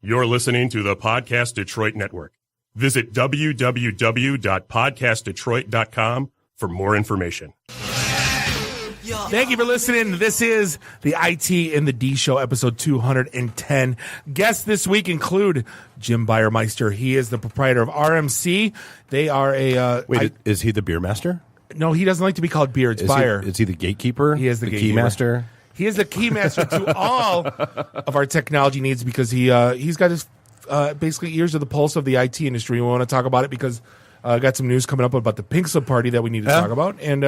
You're listening to the Podcast Detroit Network. Visit www.podcastdetroit.com for more information. Thank you for listening. This is the IT in the D Show, episode 210. Guests this week include Jim Buyermeister. He is the proprietor of RMC. They are a... is he the beer master? No, he doesn't like to be called beer. It's Buyer. Is he the gatekeeper? He is the key master? He is the key master to all of our technology needs because he's got his basically ears to the pulse of the IT industry. We want to talk about it because I got some news coming up about the Pink Slip party that we need to talk about. And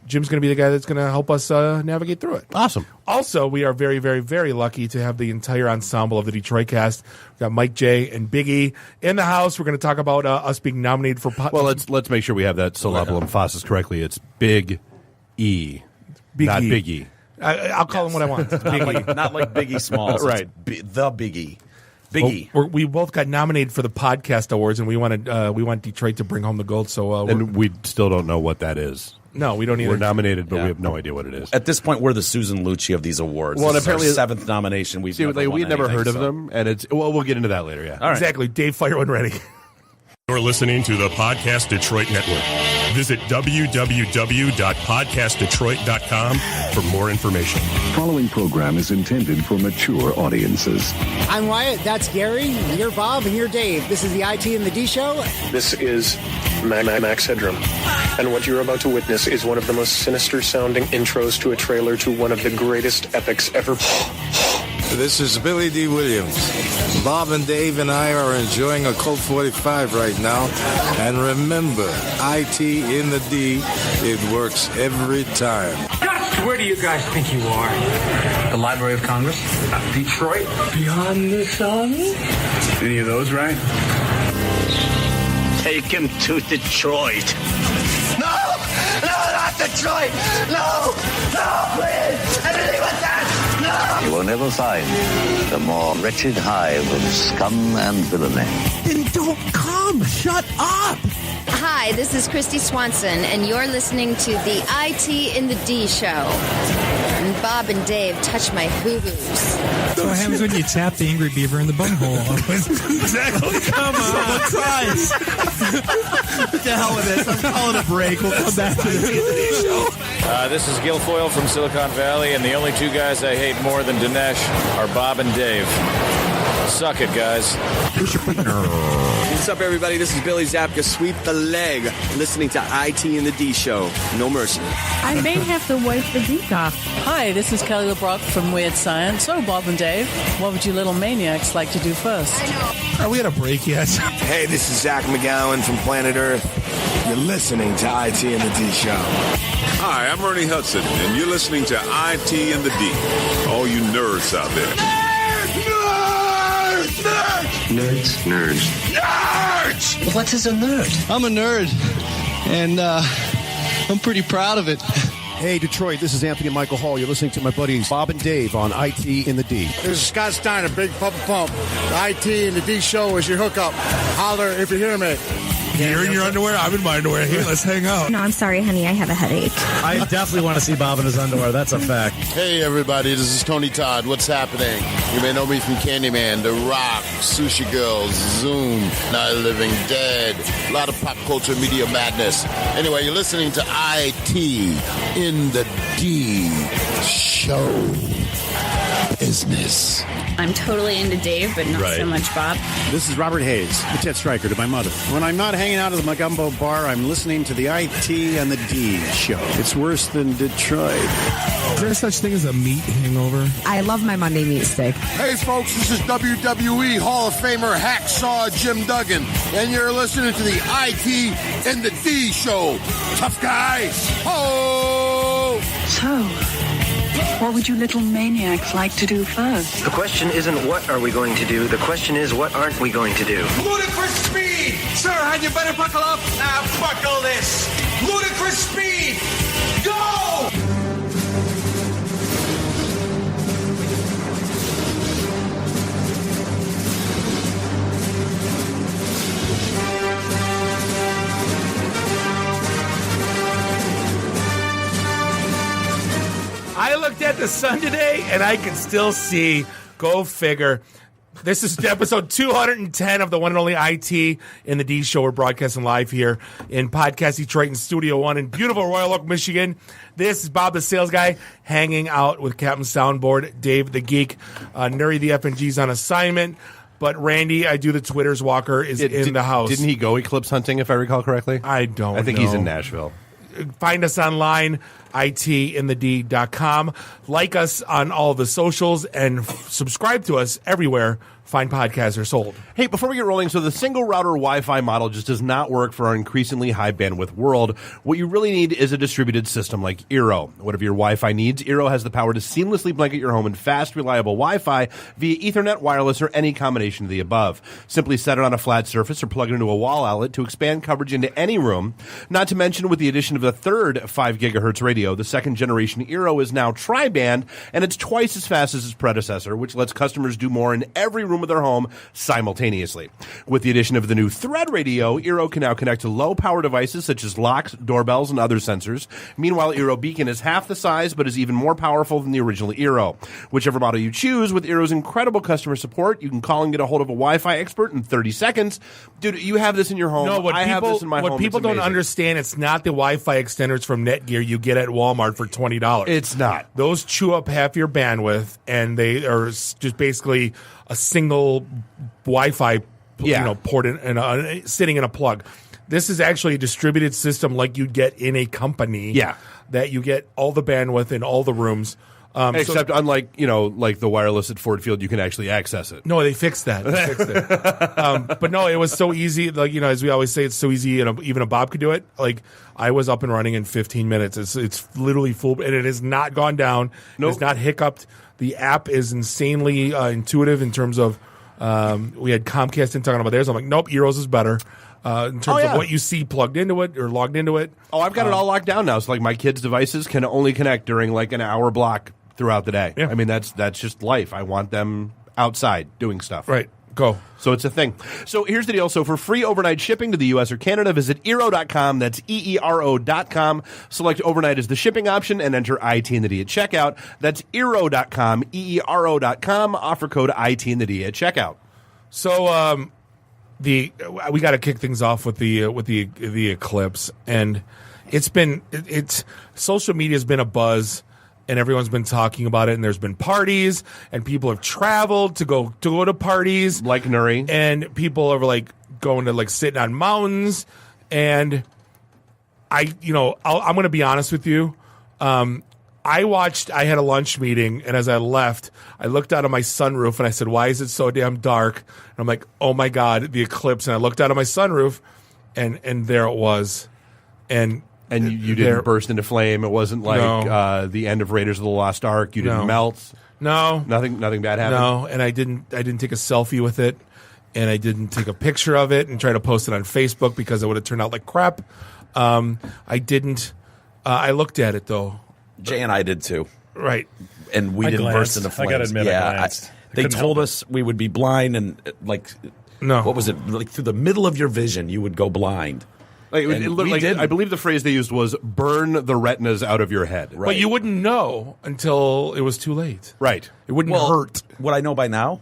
Jim's going to be the guy that's going to help us navigate through it. Awesome. Also, we are very, very, very lucky to have the entire ensemble of the DetroitCast. We've got Mike J. and Big E in the house. We're going to talk about us being nominated for... Well, let's make sure we have that syllable emphasis correctly. It's Big E, not Big E. I'll call him what I want. Not like Biggie Smalls. Right. The Biggie. Biggie. Well, we both got nominated for the podcast awards, and we want Detroit to bring home the gold. So, and we still don't know what that is. No, we don't either. We're nominated, but we have no idea what it is. At this point, we're the Susan Lucci of these awards. Well, this apparently is our 7th nomination. We've never heard of them, and it's we'll get into that later. Yeah, all right. Exactly. Dave, fire one ready. You're listening to the Podcast Detroit Network. Visit www.podcastdetroit.com for more information. Following program is intended for mature audiences. I'm Wyatt, that's Gary, you're Bob, and you're Dave. This is the IT in the D Show. This is Max Headroom, and what you're about to witness is one of the most sinister-sounding intros to a trailer to one of the greatest epics ever. This is Billy D. Williams. Bob and Dave and I are enjoying a Colt 45 right now. And remember, IT in the D, it works every time. Where do you guys think you are? The Library of Congress? Detroit? Beyond the sun? Any of those right? Take him to Detroit. No! No, not Detroit! No! No, please! Anything but that! No! You will never find the more wretched hive of scum and villainy. Then don't come! Shut up! Hi, this is Christy Swanson, and you're listening to the IT in the D Show. And Bob and Dave touch my hoo-hoos. That's what happens when you tap the angry beaver in the bunghole. Exactly. Come on. Someone tries. What the hell with this? I'm calling a break. We'll come back to the D Show. This is Guilfoyle from Silicon Valley, and the only two guys I hate more than Dinesh are Bob and Dave. Suck it, guys. What's up, everybody? This is Billy Zapka. Sweep the leg. Listening to IT in the D Show. No mercy. I may have to wipe the geek off. Hi, this is Kelly LeBrock from Weird Science. So, Bob and Dave, what would you little maniacs like to do first? Are we at a break yet? Hey, this is Zach McGowan from Planet Earth. You're listening to IT in the D Show. Hi, I'm Ernie Hudson, and you're listening to IT in the D. All you nerds out there. Nerds. What is a nerd? I'm a nerd, and I'm pretty proud of it. Hey, Detroit, this is Anthony Michael Hall. You're listening to my buddies Bob and Dave on IT in the D. This is Scott Steiner, Big Pump Pump. The IT in the D Show is your hookup. Holler if you hear me. You're in your underwear? I'm in my underwear. Here, let's hang out. No, I'm sorry, honey. I have a headache. I definitely want to see Bob in his underwear. That's a fact. Hey, everybody. This is Tony Todd. What's happening? You may know me from Candyman, The Rock, Sushi Girls, Zoom, Night of the Living Dead. A lot of pop culture media madness. Anyway, you're listening to IT in the D Show. Business. I'm totally into Dave, but not so much Bob. This is Robert Hayes, the tit striker to my mother. When I'm not hanging out at the Magumbo bar, I'm listening to the IT and the D Show. It's worse than Detroit. Is there such thing as a meat hangover? I love my Monday meat steak. Hey, folks, this is WWE Hall of Famer Hacksaw Jim Duggan, and you're listening to the IT and the D Show. Tough guys. Ho! So, what would you little maniacs like to do first? The question isn't what are we going to do. The question is what aren't we going to do. Ludicrous speed! Sir, had you better buckle up? Now buckle this! Ludicrous speed! Go! I looked at the sun today, and I can still see, go figure, This is episode 210 of the one and only IT in the D Show. We're broadcasting live here in Podcast Detroit in Studio 1 in beautiful Royal Oak, Michigan. This is Bob the Sales Guy hanging out with Captain Soundboard, Dave the Geek. Nuri the FNG's on assignment. But Randy, I do the Twitters Walker, is in the house. Didn't he go eclipse hunting, if I recall correctly? I don't know. I think he's in Nashville. Find us online, itinthed.com. Like us on all the socials and subscribe to us everywhere fine podcasts are sold. Hey, before we get rolling, so the single router Wi-Fi model just does not work for our increasingly high bandwidth world. What you really need is a distributed system like Eero. Whatever your Wi-Fi needs, Eero has the power to seamlessly blanket your home in fast, reliable Wi-Fi via Ethernet, wireless, or any combination of the above. Simply set it on a flat surface or plug it into a wall outlet to expand coverage into any room. Not to mention, with the addition of the third 5 gigahertz radio, the second generation Eero is now tri-band, and it's twice as fast as its predecessor, which lets customers do more in every room of their home simultaneously. With the addition of the new Thread radio, Eero can now connect to low-power devices such as locks, doorbells, and other sensors. Meanwhile, Eero Beacon is half the size but is even more powerful than the original Eero. Whichever model you choose, with Eero's incredible customer support, you can call and get a hold of a Wi-Fi expert in 30 seconds. Dude, you have this in your home. No, I have this in my home. What people don't understand, it's not the Wi-Fi extenders from Netgear you get at Walmart for $20. It's not. Those chew up half your bandwidth, and they are just basically a single Wi-Fi, port in sitting in a plug. This is actually a distributed system like you'd get in a company. Yeah, that you get all the bandwidth in all the rooms. Except unlike, like the wireless at Ford Field, you can actually access it. No, they fixed that. But no, it was so easy. Like, as we always say, it's so easy, and even a Bob could do it. Like, I was up and running in 15 minutes. It's literally full, and it has not gone down. Nope. It's not hiccuped. The app is insanely intuitive in terms of, we had Comcast in talking about theirs. I'm like, nope, Eero's is better. In terms of what you see plugged into it or logged into it. Oh, I've got it all locked down now. So, like, my kids' devices can only connect during, like, an hour block throughout the day. Yeah. I mean, that's just life. I want them outside doing stuff. Right. Go. So it's a thing. So here's the deal. So for free overnight shipping to the U.S. or Canada, visit Eero.com. That's EERO.com. Select overnight as the shipping option and enter IT in the D at checkout. That's Eero.com, EERO.com. Offer code IT in the D at checkout. So we got to kick things off with the eclipse, and it's social media has been a buzz. And everyone's been talking about it, and there's been parties, and people have traveled to go to parties, like Nuri, and people are like going to like sitting on mountains. And I'm going to be honest with you. I had a lunch meeting, and as I left, I looked out of my sunroof, and I said, "Why is it so damn dark?" And I'm like, "Oh my God, the eclipse!" And I looked out of my sunroof, and there it was, and you didn't burst into flame. It wasn't like the end of Raiders of the Lost Ark. You didn't melt. No, nothing bad happened. No, and I didn't take a selfie with it, and I didn't take a picture of it and try to post it on Facebook because it would have turned out like crap. I didn't. I looked at it though. Jay and I did too. Right, and we didn't burst into flames. I gotta admit, I glanced. They told us we would be blind, and what was it? Like through the middle of your vision, you would go blind. Like, I believe the phrase they used was "burn the retinas out of your head." Right. But you wouldn't know until it was too late. Right. It wouldn't hurt. Would I know by now?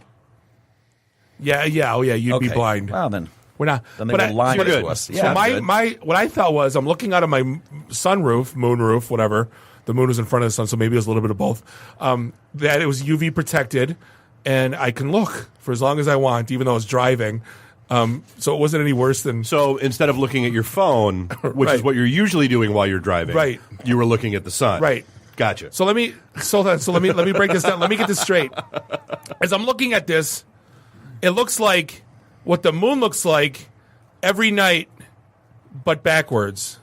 Yeah. Oh, yeah. You'd be blind. Well, then we're not. Then they were lying to us. Yeah, so what I thought was I'm looking out of my sunroof, moonroof, whatever. The moon was in front of the sun, so maybe it was a little bit of both. That it was UV protected, and I can look for as long as I want, even though I was driving. So it wasn't any worse than. So instead of looking at your phone, which is what you're usually doing while you're driving, right, you were looking at the sun. Right. Gotcha. So let me break this down. Let me get this straight. As I'm looking at this, it looks like what the moon looks like every night, but backwards.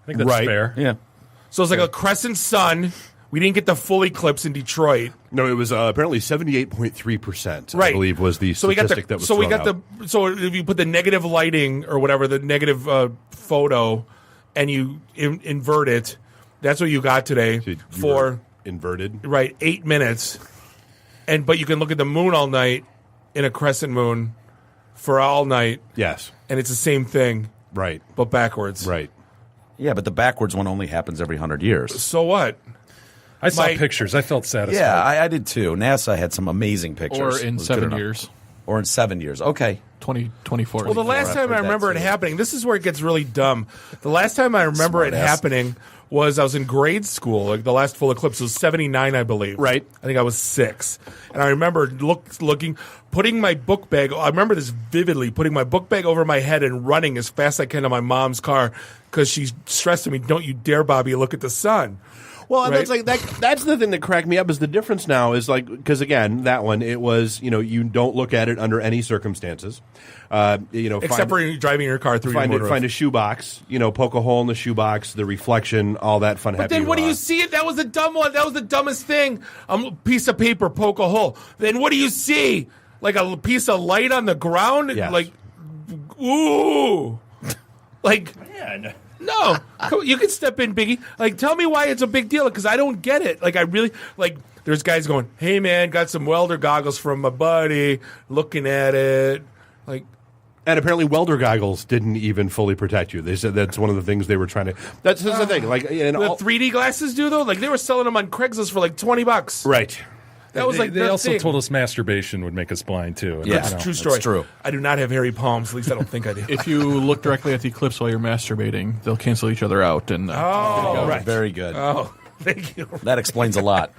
I think that's fair. Yeah. So it's like a crescent sun. We didn't get the full eclipse in Detroit. No, it was apparently 78.3%. Right. I believe was the statistic that was. So we got So if you put the negative lighting or whatever, the negative photo, and you invert it, that's what you got today for inverted. Right, 8 minutes, but you can look at the moon all night in a crescent moon for all night. Yes, and it's the same thing. Right, but backwards. Right. Yeah, but the backwards one only happens every 100 years. So what? I saw pictures. I felt satisfied. Yeah, I did too. NASA had some amazing pictures. Or in It was 7 good enough. years. Or in 7 years. Okay. 2024. Well, the last time I remember it happening, this is where it gets really dumb. The last time I remember it happening was I was in grade school. Like the last full eclipse was 79, I believe. Right. I think I was 6. And I remember looking, putting my book bag, I remember this vividly, putting my book bag over my head and running as fast as I can to my mom's car because she's stressing me, don't you dare, Bobby, look at the sun. Well, and Right? that's the thing that cracked me up is the difference now is like because again that one it was you don't look at it under any circumstances, Except for driving your car through your motor. find a shoebox, poke a hole in the shoebox, the reflection, all that fun. But then what do you see it? That was the dumb one. That was the dumbest thing. A piece of paper, poke a hole. Then what do you see? Like a piece of light on the ground? Yes. Like, ooh. Like, no. You can step in, Biggie. Like, tell me why it's a big deal, because I don't get it. Like, I really, like, there's guys going, hey, man, got some welder goggles from my buddy, looking at it. Like, and apparently welder goggles didn't even fully protect you. They said that's one of the things they were trying to. That's the thing. Like, the 3D glasses do, though? Like, they were selling them on Craigslist for like $20. Right. That was like they their also thing. told us masturbation would make us blind too. And That's a true story. That's true. I do not have hairy palms. At least I don't think I do. If you look directly at the eclipse while you're masturbating, they'll cancel each other out. And right. Very good. Oh, thank you. That explains a lot.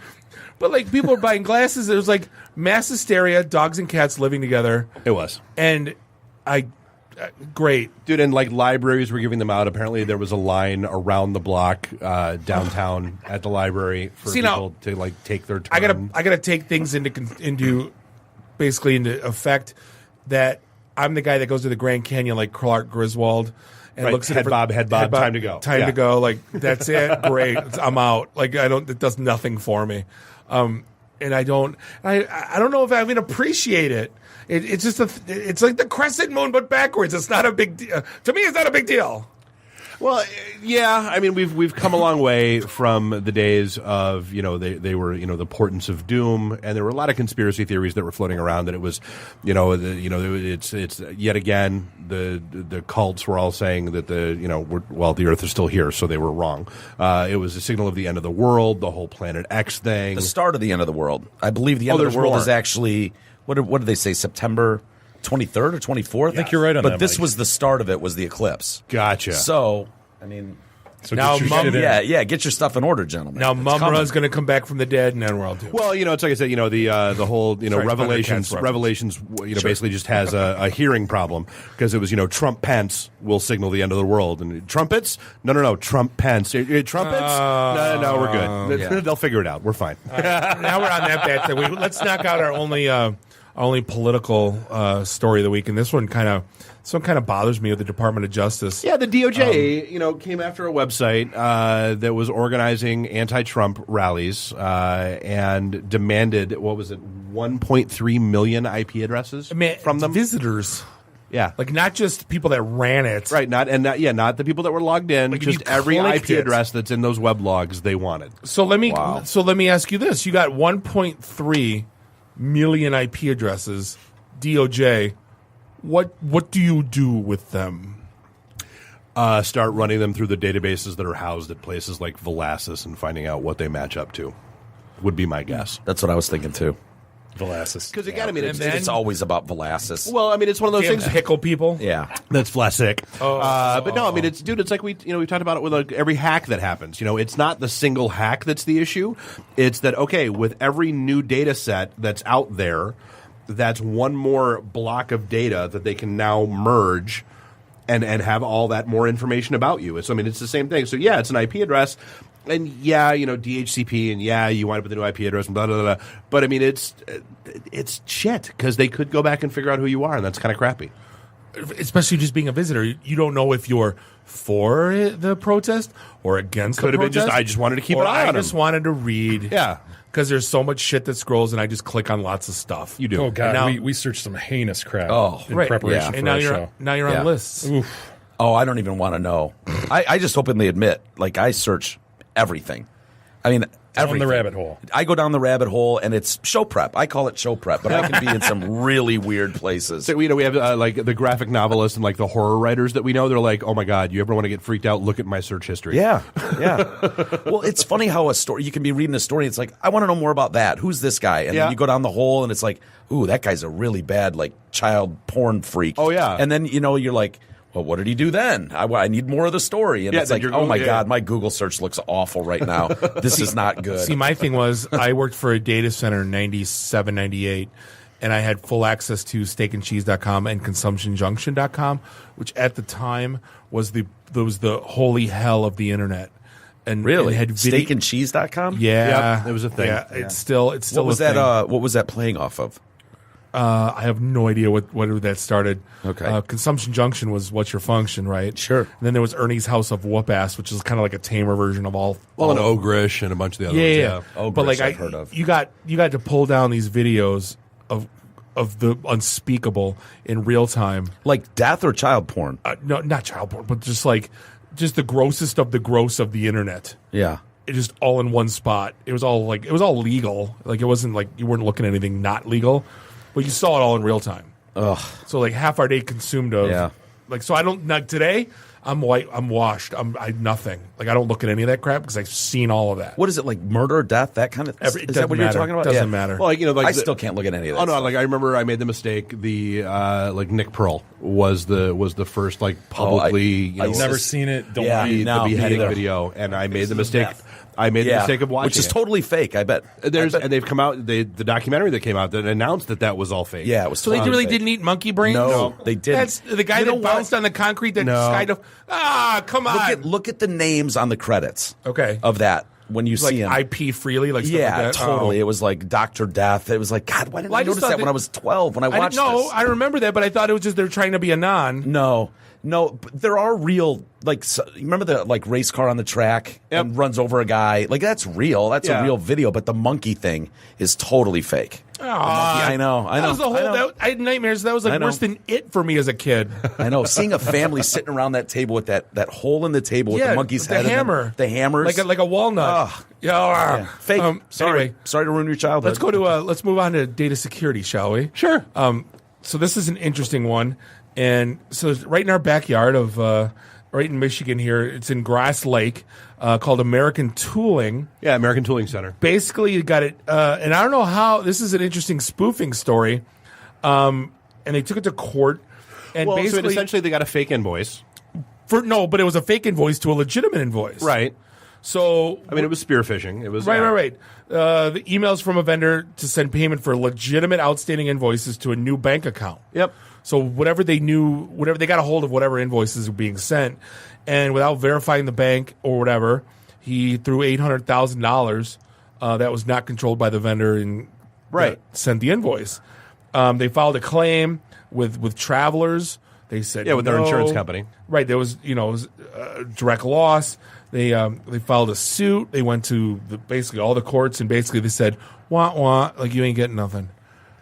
But like people are buying glasses. There was like mass hysteria, dogs and cats living together. It was. And great. Dude, and like libraries were giving them out. Apparently there was a line around the block downtown at the library for people to like take their turn. I gotta take things into effect that I'm the guy that goes to the Grand Canyon like Clark Griswold and Right, looks at head bob, time to go. Time Yeah. to go. Like that's it. Great. I'm out. Like it does nothing for me. And I don't know if I even appreciate it. It's just it's like the crescent moon but backwards. It's not a big deal. To me, it's not a big deal. Well, yeah. I mean, we've come a long way from the days of they were the portents of doom, and there were a lot of conspiracy theories that were floating around that it was it's yet again the cults were all saying that the Earth is still here, so they were wrong. It was a signal of the end of the world, the whole Planet X thing, The start of the end of the world. I believe the end of the world is actually what did they say? September 23rd or 24th? I think you're right on that. But this Mike. was the start of it. Was the eclipse? Gotcha. So I mean. So now, get your shit in. Get your stuff in order, gentlemen. Now, It's Mumra's going to come back from the dead, and then we're all doomed. Well, it's like I said, the whole Sorry, Revelations Sure. basically just has a hearing problem because it was Trump Pence will signal the end of the world and trumpets no Trump Pence trumpets no we're good they'll figure it out, we're fine. Now we're on that bad thing. Let's knock out our only political story of the week, and this one kind of bothers me with the Department of Justice. Yeah, the DOJ, came after a website that was organizing anti-Trump rallies and demanded 1.3 million IP addresses from them. Visitors. Yeah, like not just people that ran it, right? Not the people that were logged in. Like just every IP address that's in those web logs they wanted. So let me ask you this: you got 1.3 million IP addresses, DOJ. What do you do with them? Start running them through the databases that are housed at places like Velasas and finding out what they match up to. Would be my guess. That's what I was thinking too. Velasas. Because again, I mean, it's always about Velasas. Well, I mean, it's one of those things. Pickle people. Yeah, that's Vlasic. But no, I mean, it's like we talked about it with like every hack that happens. It's not the single hack that's the issue. It's that with every new data set that's out there, that's one more block of data that they can now merge and have all that more information about you. It's the same thing. So yeah, it's an IP address. And yeah, DHCP, and yeah, you wind up with a new IP address, and blah, blah, blah, blah. But I mean, it's shit, because they could go back and figure out who you are, and that's kind of crappy. Especially just being a visitor. You don't know if you're for the protest or against Could the have been protest. I just wanted to keep an eye on I just wanted to read. Yeah. Because there's so much shit that scrolls, and I just click on lots of stuff. You do. Oh, God. Now, We searched some heinous crap in right. preparation for and our now show. Now you're on lists. Oof. Oh, I don't even want to know. I just openly admit, like, I search everything. I mean, Down the rabbit hole. I go down the rabbit hole, and it's show prep. I call it show prep, but I can be in some really weird places. So, we have like the graphic novelists and like the horror writers that we know. They're like, oh my God, you ever want to get freaked out? Look at my search history. Yeah. Well, it's funny how a story, you can be reading a story. It's like, I want to know more about that. Who's this guy? And then you go down the hole, and it's like, ooh, that guy's a really bad like child porn freak. Oh yeah. And then you're like, well, what did he do then? I need more of the story. And it's like, oh my God, my Google search looks awful right now. This is not good. See, my thing was I worked for a data center in 97, 98, and I had full access to steakandcheese.com and consumptionjunction.com, which at the time was the holy hell of the internet. And really? Had steakandcheese.com? Yeah. It was a thing. Yeah, it's still what was that? What was that playing off of? I have no idea what that started. Okay. Consumption Junction was What's Your Function, right? Sure. And then there was Ernie's House of Whoop Ass, which is kind of like a tamer version of all. Well, and Ogrish and a bunch of the other ones. Yeah. Ogrish, but like I've heard of. You got to pull down these videos of the unspeakable in real time. Like death or child porn? No, not child porn, but just the grossest of the gross of the internet. Yeah. It just all in one spot. It was all legal. Like it wasn't like you weren't looking at anything not legal. But you saw it all in real time. Ugh. So like half our day consumed of like so I don't not today I'm white, I'm washed, I nothing. Like I don't look at any of that crap because I've seen all of that. What is it like murder, death, that kind of is that what you're talking about? Doesn't matter. Well, like I still can't look at any of that. Oh no, like I remember I made the mistake. The like Nick Pearl was the first like publicly I've never seen it. Don't the beheading video, and I made the mistake. I made the mistake of watching which is totally fake. I bet. And they've come out. The documentary that came out that announced that was all fake. Yeah, it was. So they really didn't eat monkey brains. No, they didn't. That's the guy that bounced on the concrete. That skydove. Come on. Look at the names on the credits. Okay. Of that when you see him. IP freely, like stuff like that. Totally. Oh. It was like Dr. Death. It was like God. Why didn't I notice that when I was 12 when I watched this? No, I remember that, but I thought it was just they're trying to be a non. No, but there are real, like, you remember the, like, race car on the track and runs over a guy? Like, that's real. That's a real video, but the monkey thing is totally fake. I know. That was the whole, I had nightmares. That was like worse than it for me as a kid. I know. Seeing a family sitting around that table with that hole in the table with the monkey's head. The hammer. The hammers. Like a walnut. Fake. Anyway. Sorry to ruin your childhood. Let's go to, let's move on to data security, shall we? Sure. So this is an interesting one. And so it's right in our backyard of right in Michigan here. It's in Grass Lake called American Tooling. Yeah, American Tooling Center. Basically, you got it. And I don't know how. This is an interesting spoofing story. And they took it to court. And basically, essentially they got a fake invoice. But it was a fake invoice to a legitimate invoice. Right. So I mean, it was spear phishing. It was right. The emails from a vendor to send payment for legitimate outstanding invoices to a new bank account. Yep. So whatever they got a hold of whatever invoices were being sent, and without verifying the bank or whatever, he threw $800,000 that was not controlled by the vendor and sent the invoice. They filed a claim with Travelers. They said with their insurance company. Right. There was it was direct loss. They filed a suit. They went to basically all the courts, and basically they said wah like you ain't getting nothing.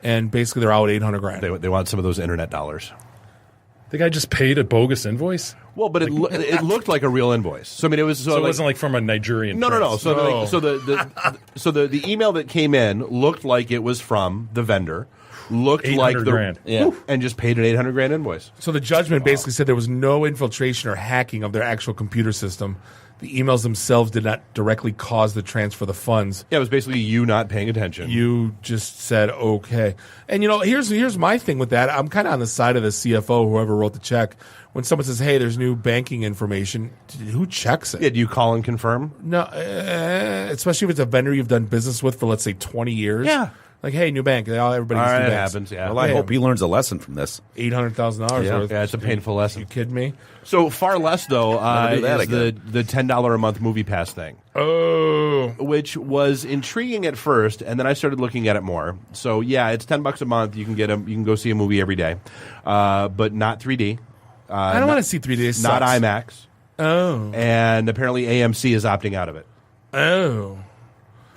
And basically, they're out $800,000. They want some of those internet dollars. The guy just paid a bogus invoice. Well, but it looked like a real invoice. So I mean, it was it wasn't like from a Nigerian. No. So the email that came in looked like it was from the vendor. Looked like $800,000. And just paid an $800,000 invoice. So the judgment basically said there was no infiltration or hacking of their actual computer system. The emails themselves did not directly cause the transfer of the funds. Yeah, it was basically you not paying attention. You just said, okay. And, here's my thing with that. I'm kind of on the side of the CFO, whoever wrote the check. When someone says, hey, there's new banking information, who checks it? Yeah, do you call and confirm? No, especially if it's a vendor you've done business with for, let's say, 20 years. Yeah. Like, hey, new bank. Everybody needs new banks. Happens, yeah. Well, I hope he learns a lesson from this. $800,000 worth. Yeah, it's a painful lesson. You kidding me? So far less, though, is again. the $10 a month movie pass thing. Oh. Which was intriguing at first, and then I started looking at it more. So, yeah, it's $10 a month. You can go see a movie every day, but not 3D. I don't want to see 3D. It not sucks. IMAX. Oh. And apparently AMC is opting out of it. Oh.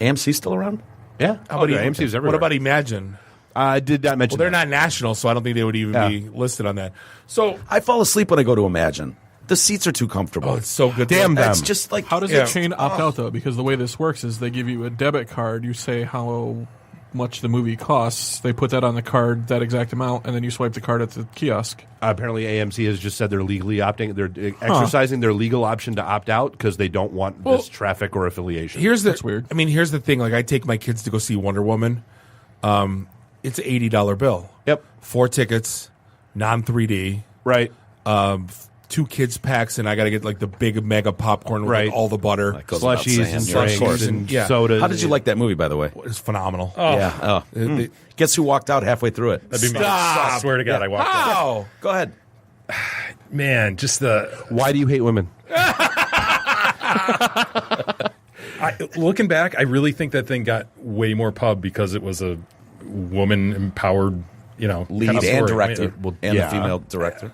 AMC still around? Yeah. AMC's everywhere. What about Imagine? I did not mention they're not national, so I don't think they would even be listed on that. So I fall asleep when I go to Imagine. The seats are too comfortable. Oh, it's so good. Damn them. It's just like How does the chain opt out though? Because the way this works is they give you a debit card. You say how much the movie costs. They put that on the card, that exact amount, and then you swipe the card at the kiosk. Apparently, AMC has just said they're legally opting. They're exercising their legal option to opt out because they don't want this traffic or affiliation. That's weird. I mean, here's the thing. Like, I take my kids to go see Wonder Woman. It's an $80 bill. Yep. 4 tickets, non 3D. Right. 2 kids packs, and I got to get like the big mega popcorn with like, all the butter, slushies and drinks and sodas. How did you like that movie, by the way? It's phenomenal. Oh. Yeah. Guess who walked out halfway through it? That'd be me. I swear to God, I walked out. How? Go ahead. Man, just the. Why do you hate women? Looking back, I really think that thing got way more pub because it was a woman empowered, lead kind of and story. director, and a female director.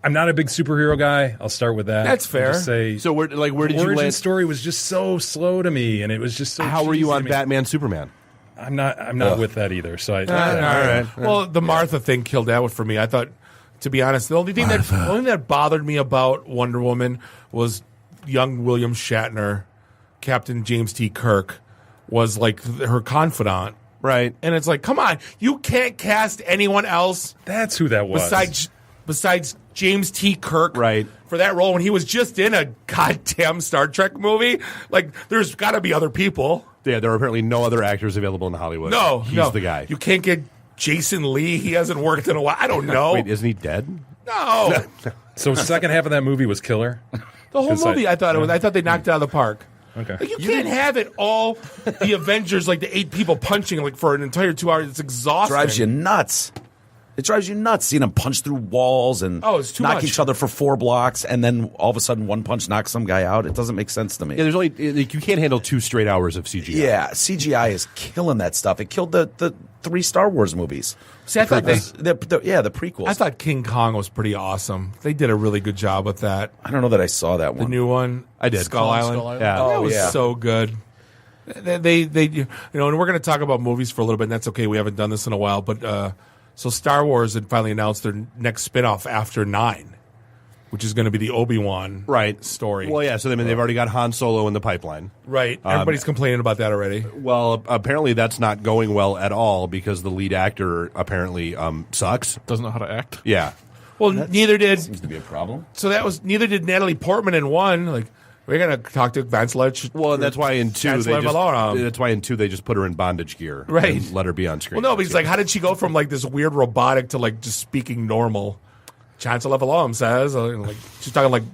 I'm not a big superhero guy. I'll start with that. That's fair. I'll just say, so where did you origin land? story was just so slow to me, and it was just so. How were you cheesy on to me. Batman Superman? I'm not with that either. So all right. Well, the Martha thing killed that one for me. I thought, to be honest, the only thing that bothered me about Wonder Woman was young William Shatner, Captain James T. Kirk, was like her confidant. Right. And it's like, come on, you can't cast anyone else. That's who that was. Besides James T. Kirk, right, for that role when he was just in a goddamn Star Trek movie. Like, there's got to be other people. Yeah, there are apparently no other actors available in Hollywood. No, he's the guy. You can't get Jason Lee. He hasn't worked in a while. I don't know. Wait, isn't he dead? No. So second half of that movie was killer. The whole movie, I thought they knocked it out of the park. Okay. Like, you can't have it all the Avengers, like the 8 people punching like for an entire 2 hours. It's exhausting. Drives you nuts. It drives you nuts seeing them punch through walls and it's too knock much. each other for 4 blocks, and then all of a sudden one punch knocks some guy out. It doesn't make sense to me. Yeah, there's only you can't handle 2 straight hours of CGI. Yeah, CGI is killing that stuff. It killed the 3 Star Wars movies. See, I thought the prequels. I thought King Kong was pretty awesome. They did a really good job with that. I don't know that I saw that one. The new one, I did. Skull Island. Yeah. That was so good. They and we're going to talk about movies for a little bit, and that's okay. We haven't done this in a while, but so Star Wars had finally announced their next spinoff after 9, which is going to be the Obi-Wan story. Well, yeah. So they've already got Han Solo in the pipeline. Right. Everybody's complaining about that already. Well, apparently that's not going well at all because the lead actor apparently sucks. Doesn't know how to act. Yeah. Well, neither did. Seems to be a problem. So neither did Natalie Portman in 1. Like, we're gonna talk to Vance Ledge. Well, and that's why in 2 they just put her in bondage gear, right? And let her be on screen. Well, no, but he's like, how did she go from like this weird robotic to like just speaking normal? Chancellor Valom says, like she's talking like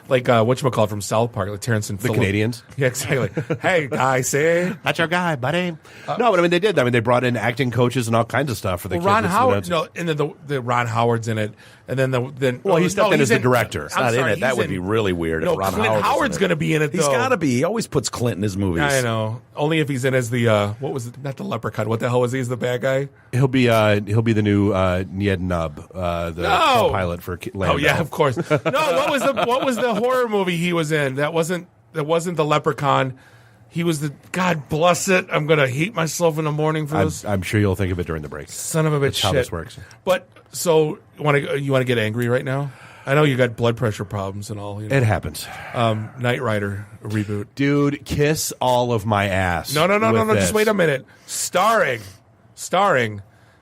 like whatchamacallit from South Park, like Terrence and the Phillip. Canadians. Yeah, exactly. Hey, guy, see? That's your guy, buddy. No, but I mean, they did. I mean, they brought in acting coaches and all kinds of stuff for the kids. Ron Howard, and then the Ron Howard's in it, and then he stepped in as the director. He's not in it. That would be really weird if Ron Clint Howard's going to be in it, though. He's got to be. He always puts Clint in his movies. I know. Only if he's in as the, what was it? Not the Leprechaun. What the hell was he as the bad guy? He'll be the new Ned Nubb, the pilot for Lando. Oh, yeah, of course. No, what was the horror movie he was in? That wasn't the Leprechaun. He was the, God bless it. I'm going to hate myself in the morning for this. I'm sure you'll think of it during the break. Son of a bitch. That's how this works. But, so, you want to get angry right now? I know you got blood pressure problems and all. It happens. Knight Rider reboot. Dude, kiss all of my ass. No. Just wait a minute. Starring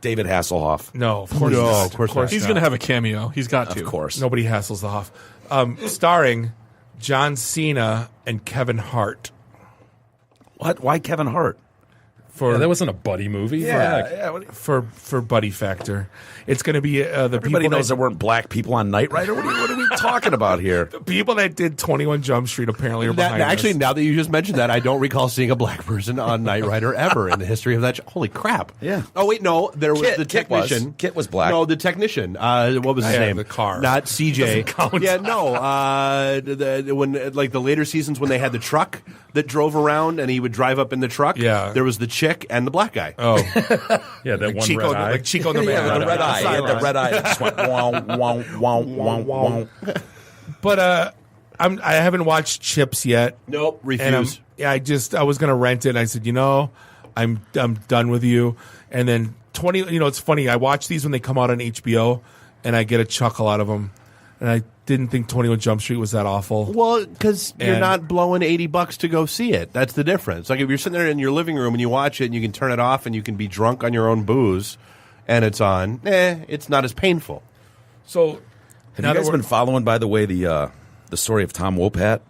David Hasselhoff. No, of course not. Of course not. He's going to have a cameo. He's got to. Of course. Nobody hassles the Hoff. Starring John Cena and Kevin Hart. What? Why Kevin Hart? That wasn't a buddy movie. For Buddy Factor. It's going to be Everybody knows there weren't black people on Knight Rider. What are we talking about here? The people that did 21 Jump Street apparently are behind Actually, us. now that you just mentioned that, I don't recall seeing a black person on Knight Rider ever in the history of that. Holy crap! Yeah. Oh wait, no, there was the technician. Kit was black. No, the technician. What was his name? The car. Not CJ. Doesn't count. Yeah, no. When like the later seasons when they had the truck that drove around and he would drive up in the truck. Yeah. There was the chick and the black guy. Oh, yeah, that like one Chico, red eye. like Chico the man. The red eye. He had the red eye that just went wow. But I haven't watched Chips yet. Nope, And refuse. I was going to rent it. And I said, I'm done with you. And then it's funny. I watch these when they come out on HBO, and I get a chuckle out of them. and I didn't think 21 Jump Street was that awful. Well, because you're And- not blowing $80 to go see it. That's the difference. Like if you're sitting there in your living room and you watch it and you can turn it off and you can be drunk on your own booze and it's on, it's not as painful. So, have you guys been following, by the way, the story of Tom Wopat?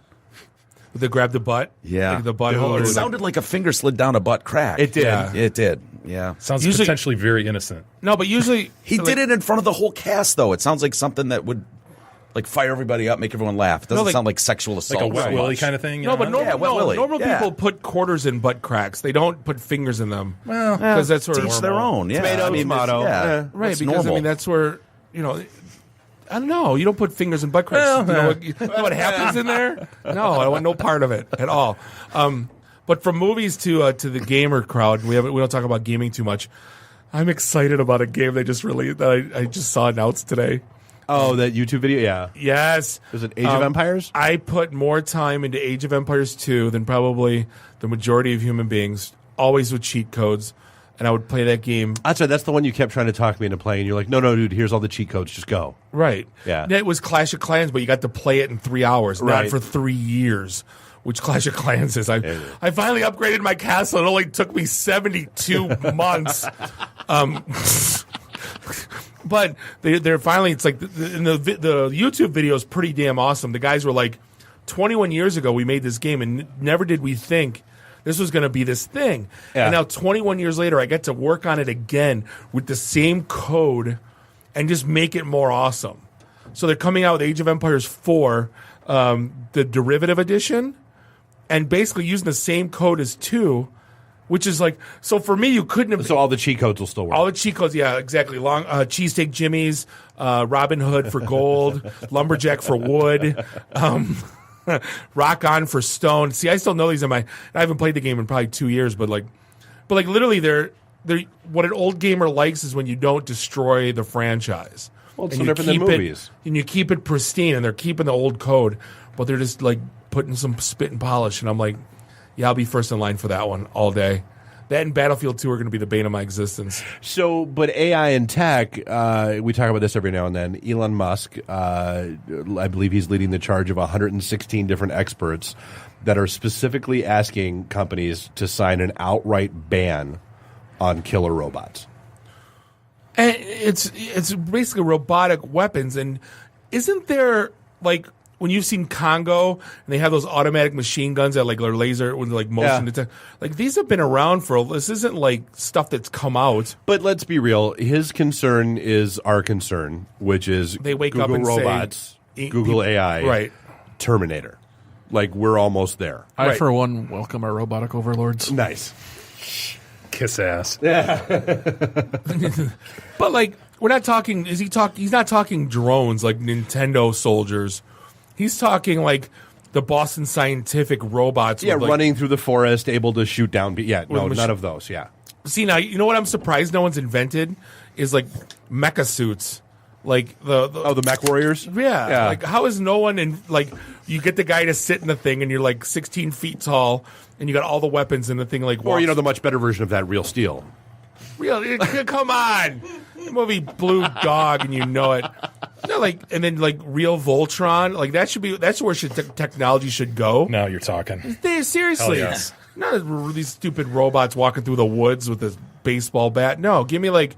They grabbed the butt? Yeah. Like the butt. It sounded like a finger slid down a butt crack. It did. Yeah. It did. Yeah. Sounds potentially very innocent. No, but usually he did it in front of the whole cast, though. It sounds like something that would like fire everybody up, make everyone laugh. It doesn't sound like sexual assault. Like a Wet Willy kind of thing? No, but normal Yeah. people put quarters in butt cracks. They don't put fingers in them. Well, because that's sort of each their own. Yeah. Tomato, tomato. Right, That's because normal. I mean that's where I don't know. You don't put fingers in butt cracks. You know what happens in there? No, I want no part of it at all. But from movies to the gamer crowd, we don't talk about gaming too much. I'm excited about a game they just released that I just saw announced today. Oh, that YouTube video? Yeah. Yes. Is it Age of Empires? I put more time into Age of Empires 2 than probably the majority of human beings, always with cheat codes. And I would play that game. That's right. That's the one you kept trying to talk me into playing. You're like, no, dude, here's all the cheat codes. Just go. Right. Yeah. And it was Clash of Clans, but you got to play it in 3 hours, not Right. for 3 years, which Clash of Clans is. I finally upgraded my castle. It only took me 72 months. But they're finally, it's like, the YouTube video is pretty damn awesome. The guys were like, 21 years ago we made this game, and never did we think this was going to be this thing. Yeah. And now 21 years later, I get to work on it again with the same code and just make it more awesome. So they're coming out with Age of Empires 4, the derivative edition, and basically using the same code as 2, which is like, so for me, you couldn't have. So all the cheat codes will still work. All the cheat codes, yeah, exactly. Long cheesesteak Jimmy's, Robin Hood for gold, Lumberjack for wood, Rock On for stone. See, I still know these I haven't played the game in probably 2 years, but literally, they're what an old gamer likes is when you don't destroy the franchise. Well, it's And no you different than keep it- movies. and you keep it pristine, and they're keeping the old code, but they're just like putting some spit and polish, and I'm like, yeah, I'll be first in line for that one all day. That and Battlefield 2 are going to be the bane of my existence. So, but AI and tech, we talk about this every now and then. Elon Musk, I believe he's leading the charge of 116 different experts that are specifically asking companies to sign an outright ban on killer robots. And it's basically robotic weapons. And isn't there, like, when you've seen Congo and they have those automatic machine guns that like are laser with like motion detect, like these have been around for. This isn't like stuff that's come out. But let's be real. His concern is our concern, which is They wake Google up and say, robots, Google AI, right? Terminator. Like we're almost there. I, for one, welcome our robotic overlords. Nice. Kiss ass. Yeah. But like, we're not talking. He's not talking drones like Nintendo soldiers. He's talking like the Boston Scientific robots. Yeah, with, like, running through the forest, able to shoot down. Yeah, no, With none of those. Yeah. See, now you know what I'm surprised no one's invented is like mecha suits. Like the Mech Warriors. Yeah. Like how is no one in like you get the guy to sit in the thing and you're like 16 feet tall and you got all the weapons in the thing like Or the much better version of that, Real Steel. Come on. The movie Blue Dog and you know it. No, like and then like Real Voltron, like that's where technology should go. Now you're talking. Seriously. Hell yes. Not these stupid robots walking through the woods with this baseball bat. No, give me like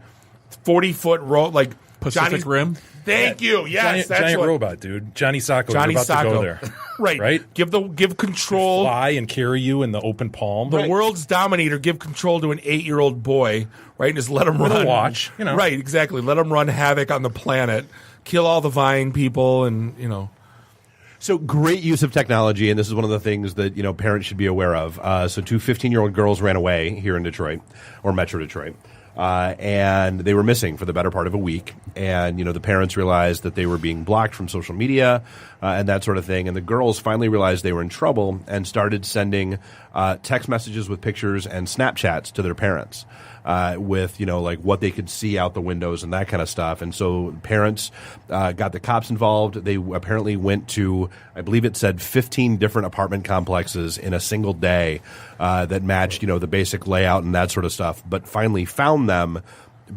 40-foot like Pacific Rim. Thank you. Yes, that's giant what, robot, dude. Johnny Sacco. Johnny You're about Sacco. to go there. Right. Give control. Fly and carry you in the open palm. The world's dominator. Give control to an 8-year-old boy. Right, and just let him With a run. watch, Right, exactly. Let him run havoc on the planet. Kill all the Vine people, and So great use of technology, and this is one of the things that parents should be aware of. So 2 15-year-old girls ran away here in Detroit, or Metro Detroit, and they were missing for the better part of a week. And the parents realized that they were being blocked from social media and that sort of thing. And the girls finally realized they were in trouble and started sending text messages with pictures and Snapchats to their parents. With like what they could see out the windows and that kind of stuff. And so parents got the cops involved. They apparently went to, I believe it said 15 different apartment complexes in a single day that matched the basic layout and that sort of stuff, but finally found them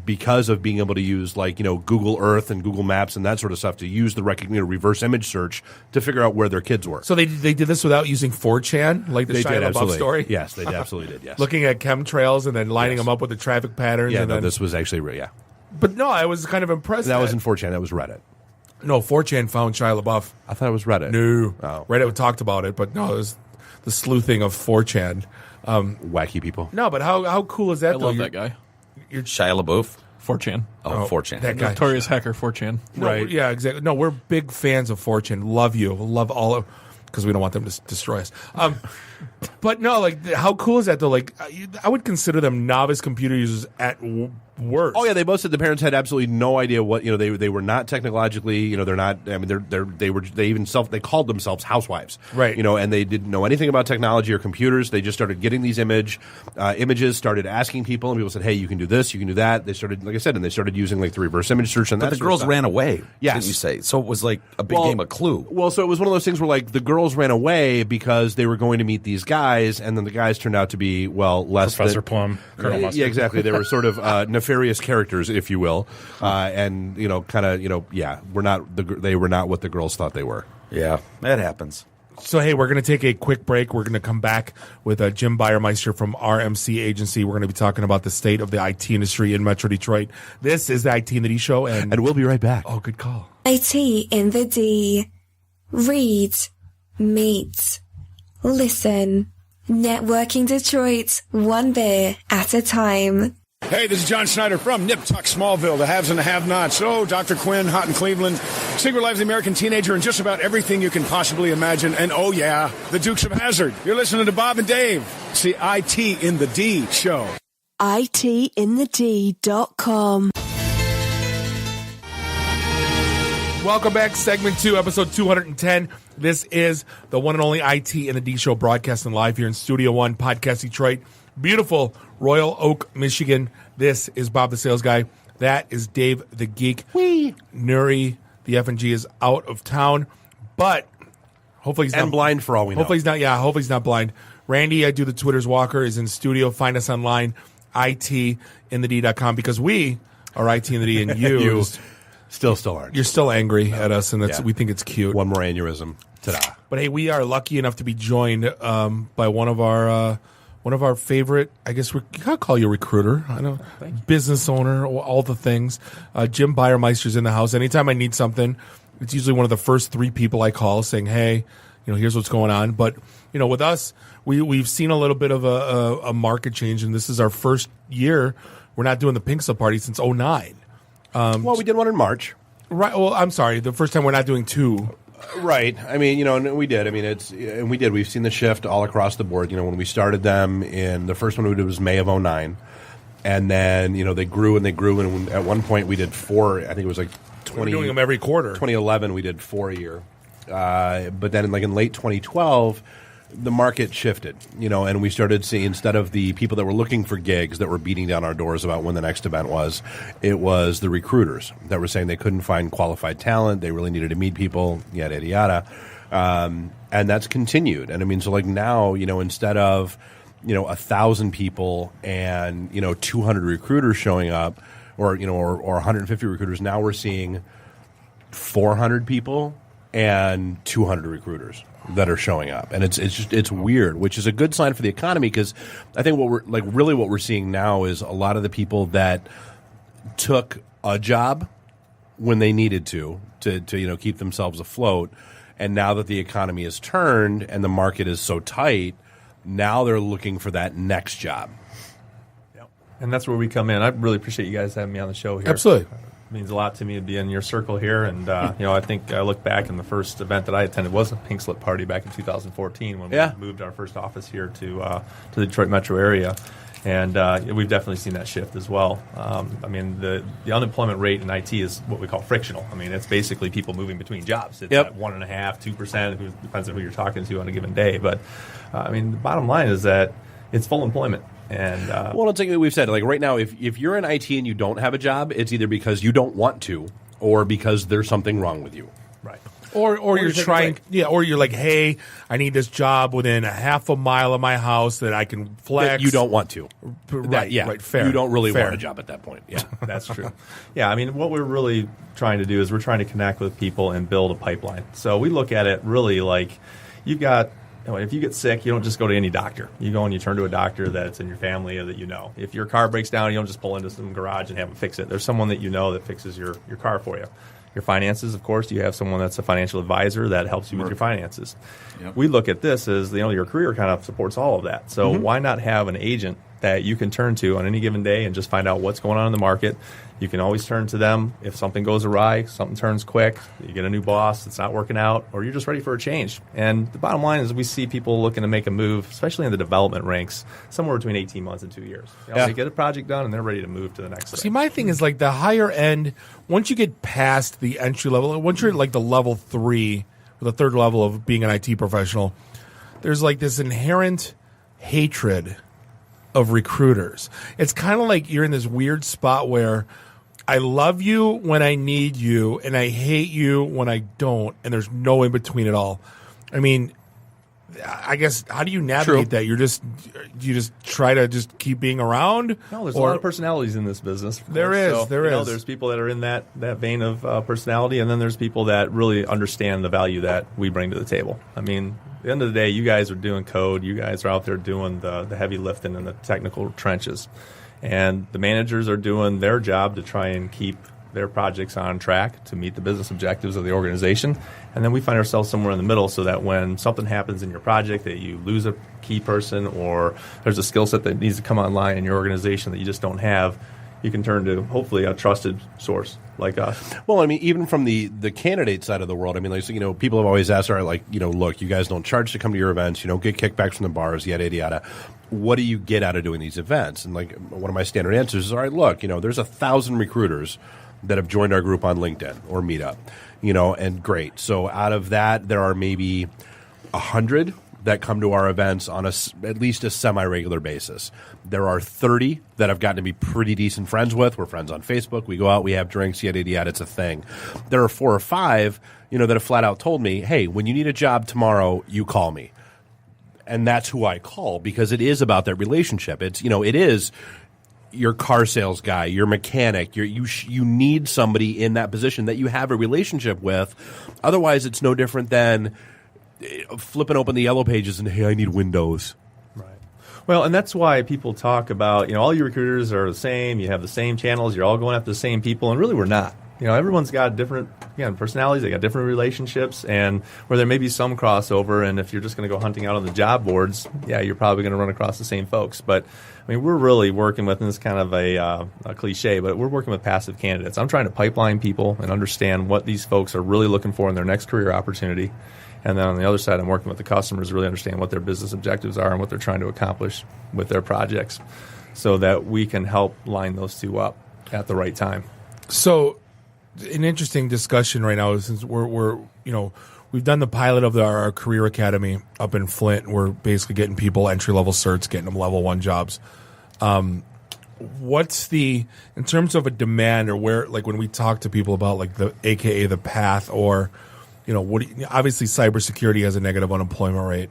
because of being able to use Google Earth and Google Maps and that sort of stuff to use the reverse image search to figure out where their kids were. So they did this without using 4chan, like the Shia LaBeouf story? Yes, they absolutely did, yes. Looking at chemtrails and then lining them up with the traffic patterns. Yeah, this was actually real, yeah. But no, I was kind of impressed. That wasn't 4chan, that was Reddit. No, 4chan found Shia LaBeouf. I thought it was Reddit. No. Oh. Reddit talked about it, but no, it was the sleuthing of 4chan. Wacky people. No, but how cool is that, I though? love that guy. You're Shia LaBeouf? 4chan. Oh, 4chan. That guy. Notorious hacker 4chan. No, Right. Yeah, exactly. No, we're big fans of 4chan. Love you. Love all of... Because we don't want them to destroy us. But no, how cool is that, though? I would consider them novice computer users at worst. Oh yeah, they both said the parents had absolutely no idea what they were not technologically they're not. I mean they called themselves housewives, right? And they didn't know anything about technology or computers. They just started getting these images, started asking people, and people said, "Hey, you can do this, you can do that." They started, like I said, and they started using the reverse image search and but that. the girls ran away. Yes, didn't you say? So it was like a big game of Clue. Well, so it was one of those things where the girls ran away because they were going to meet these guys, and then the guys turned out to be less Professor Plum, Colonel Mustard. Yeah, exactly. They were sort of nefarious characters, if you will, and they were not what the girls thought they were. Yeah, that happens. So, hey, we're going to take a quick break. We're going to come back with Jim Bayermeister from RMC Agency. We're going to be talking about the state of the IT industry in Metro Detroit. This is the IT in the D Show, and we'll be right back. Oh, good call. IT in the D. Read, meet, listen. Networking Detroit, one beer at a time. Hey, this is John Schneider from Nip Tuck Smallville, the haves and the have-nots. Oh, Dr. Quinn, Hot in Cleveland, Secret Life of the American Teenager, and just about everything you can possibly imagine. And oh yeah, the Dukes of Hazzard. You're listening to Bob and Dave. It's the IT in the D Show. ITinthed.com. Welcome back, segment 2, episode 210. This is the one and only IT in the D Show, broadcasting live here in Studio One, Podcast Detroit. Beautiful Royal Oak, Michigan. This is Bob the Sales Guy. That is Dave the Geek. Nuri, the F&G, is out of town, but hopefully he's not blind for all we know. Hopefully he's not blind. Randy, I do the Twitter's Walker, is in studio. Find us online, ITinthed.com, because we are IT in the D, and you still aren't. You're still angry at us, and we think it's cute. One more aneurysm. Ta-da. But hey, we are lucky enough to be joined by one of our favorite, I guess I'll call you a recruiter. I know, business owner, all the things. Jim Bayermeister's in the house. Anytime I need something, it's usually one of the first 3 people I call, saying, "Hey, here's what's going on." But with us, we've seen a little bit of a market change, and this is our first year. We're not doing the Pink Slip Party since 2009. Well, we did one in March. Right. Well, I'm sorry. The first time we're not doing 2. Right. I mean, and we did. I mean, we did. We've seen the shift all across the board. When we started them in the first one we did was May of 2009. And then, they grew and they grew. And at one point we did 4, I think it was 20. We're doing them every quarter. 2011, we did 4 a year. But then in late 2012, the market shifted, and we started seeing, instead of the people that were looking for gigs that were beating down our doors about when the next event was, it was the recruiters that were saying they couldn't find qualified talent. They really needed to meet people, yada, yada, yada. And that's continued. And I mean, so now, instead of, 1,000 people and, 200 recruiters showing up or 150 recruiters, now we're seeing 400 people and 200 recruiters that are showing up, and it's weird, which is a good sign for the economy, because I think what we're seeing now is a lot of the people that took a job when they needed to keep themselves afloat, and now that the economy has turned and the market is so tight, now they're looking for that next job. Yep. And that's where we come in. I really appreciate you guys having me on the show here. Absolutely. It means a lot to me to be in your circle here, and I think I look back, and the first event that I attended was a Pink Slip Party back in 2014 when we moved our first office here to the Detroit metro area, and we've definitely seen that shift as well. I mean, the unemployment rate in IT is what we call frictional. I mean, it's basically people moving between jobs. It's at 1.5%, 2%. It depends on who you're talking to on a given day, but I mean, the bottom line is that it's full employment. And well, it's like we've said, right now, if you're in IT and you don't have a job, it's either because you don't want to or because there's something wrong with you. Right. Or you're trying, or you're like, hey, I need this job within a half a mile of my house that I can flex. That you don't want to. Right, fair. You don't really fair. want a job at that point. Yeah, that's true. Yeah, I mean, what we're really trying to do is we're trying to connect with people and build a pipeline. So we look at it really like you've got, if you get sick, you don't just go to any doctor. You go and you turn to a doctor that's in your family or that you know. If your car breaks down, you don't just pull into some garage and have them fix it. There's someone that you know that fixes your car for you. Your finances, of course, you have someone that's a financial advisor that helps you with your finances. Yep. We look at this as, your career kind of supports all of that. So why not have an agent that you can turn to on any given day and just find out what's going on in the market? You can always turn to them if something goes awry, something turns quick, you get a new boss that's not working out, or you're just ready for a change. And the bottom line is we see people looking to make a move, especially in the development ranks, somewhere between 18 months and 2 years. They get a project done and they're ready to move to the next See, my thing is like the higher end, once you get past the entry level, once you're at like the level 3 or the third level of being an IT professional, there's like this inherent hatred of recruiters. It's kind of like you're in this weird spot where I love you when I need you and I hate you when I don't, and there's no in between at all. I mean, I guess, how do you navigate that? You just try to just keep being around? No, there's a lot of personalities in this business. There is. There's people that are in that vein of personality, and then there's people that really understand the value that we bring to the table. I mean, at the end of the day, you guys are doing code. You guys are out there doing the heavy lifting in the technical trenches. And the managers are doing their job to try and keep their projects on track to meet the business objectives of the organization. And then we find ourselves somewhere in the middle so that when something happens in your project, that you lose a key person or there's a skill set that needs to come online in your organization that you just don't have, you can turn to hopefully a trusted source like us. Well, I mean, even from the candidate side of the world, I mean, like, people have always asked, all right, like, look, you guys don't charge to come to your events, you don't get kickbacks from the bars, yada, yada, yada. What do you get out of doing these events? And like one of my standard answers is, all right, look, there's 1,000 recruiters that have joined our group on LinkedIn or Meetup, and great. So out of that, there are maybe 100 that come to our events on at least a semi-regular basis. There are 30 that I've gotten to be pretty decent friends with. We're friends on Facebook. We go out, we have drinks, yada, yada, yada. It's a thing. There are 4 or 5, that have flat out told me, hey, when you need a job tomorrow, you call me. And that's who I call because it is about that relationship. It's, it is your car sales guy, your mechanic. You need somebody in that position that you have a relationship with. Otherwise, it's no different than flipping open the yellow pages and, hey, I need Windows. Right. Well, and that's why people talk about, all your recruiters are the same. You have the same channels. You're all going after the same people. And really, we're not. Everyone's got different personalities. They got different relationships, and where there may be some crossover. And if you're just going to go hunting out on the job boards, you're probably going to run across the same folks. But I mean, we're really working with, and this is kind of a cliche, but we're working with passive candidates. I'm trying to pipeline people and understand what these folks are really looking for in their next career opportunity. And then on the other side, I'm working with the customers to really understand what their business objectives are and what they're trying to accomplish with their projects, so that we can help line those two up at the right time. So, an interesting discussion right now, since we're we've done the pilot of our career academy up in Flint. We're basically getting people entry level certs, getting them level 1 jobs. What's in terms of a demand, or where, like when we talk to people about like the AKA the path, or obviously cybersecurity has a negative unemployment rate,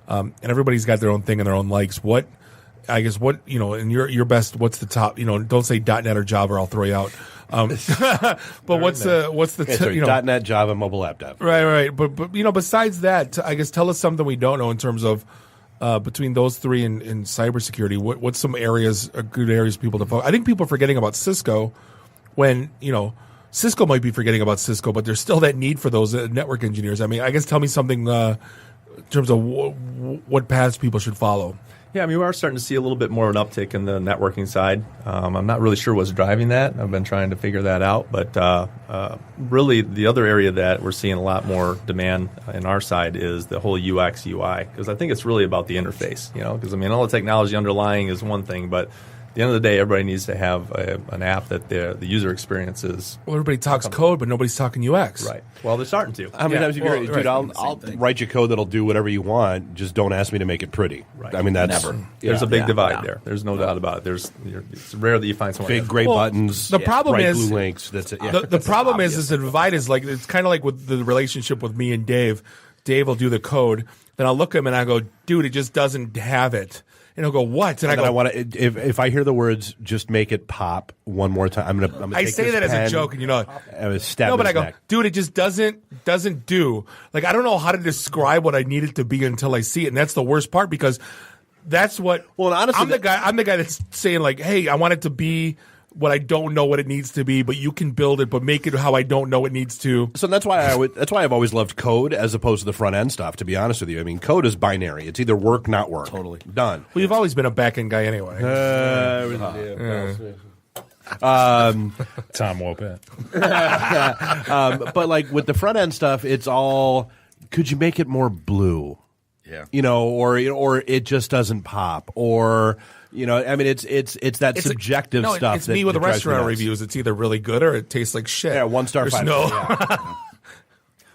and everybody's got their own thing and their own likes. In your best, what's the top? Don't say .NET or Java, or I'll throw you out. But what's the .NET, Java, mobile app dev. Right. But besides that, I guess tell us something we don't know in terms of between those 3 in cybersecurity. What's some areas, good areas people to focus? I think people are forgetting about Cisco when Cisco might be forgetting about Cisco, but there's still that need for those network engineers. I mean, I guess tell me something in terms of what paths people should follow. Yeah, I mean, we are starting to see a little bit more of an uptick in the networking side. I'm not really sure what's driving that. I've been trying to figure that out. But really, the other area that we're seeing a lot more demand in our side is the whole UX, UI, because I think it's really about the interface. Because, I mean, all the technology underlying is one thing, but the end of the day, everybody needs to have an app that the user experience is. Well, everybody talks code, but nobody's talking UX. Right. Well, they're starting to. How many times have you heard, dude, I'll write you code that'll do whatever you want, just don't ask me to make it pretty. Right. I mean, that's... Never. There's a big divide there. There's no doubt about it. It's rare that you find someone... Big gray buttons, the problem bright is, blue links, that's it. The problem is the divide is like, it's kind of like with the relationship with me and Dave. Dave will do the code, then I'll look at him and I go, dude, it just doesn't have it. And he'll go, what? And I go, I want to. If I hear the words, just make it pop one more time. I'm gonna. I say that as a joke, and you know, no, but I go, dude, it just doesn't do. Like, I don't know how to describe what I need it to be until I see it, and that's the worst part because that's what. Well, honestly, I'm the guy that's saying like, hey, I want it to be what I don't know what it needs to be, but you can build it, but make it how I don't know it needs to. So that's why I've always loved code as opposed to the front end stuff. To be honest with you, I mean, code is binary. It's either work, not work. Totally done. Well, you've always been a back end guy anyway. Tom Wopet. But like with the front end stuff, it's all. Could you make it more blue? Yeah. You know, or it just doesn't pop, or. You know, I mean, it's that subjective stuff. It's me with the restaurant reviews. It's either really good or it tastes like shit. Yeah, 1 star, 5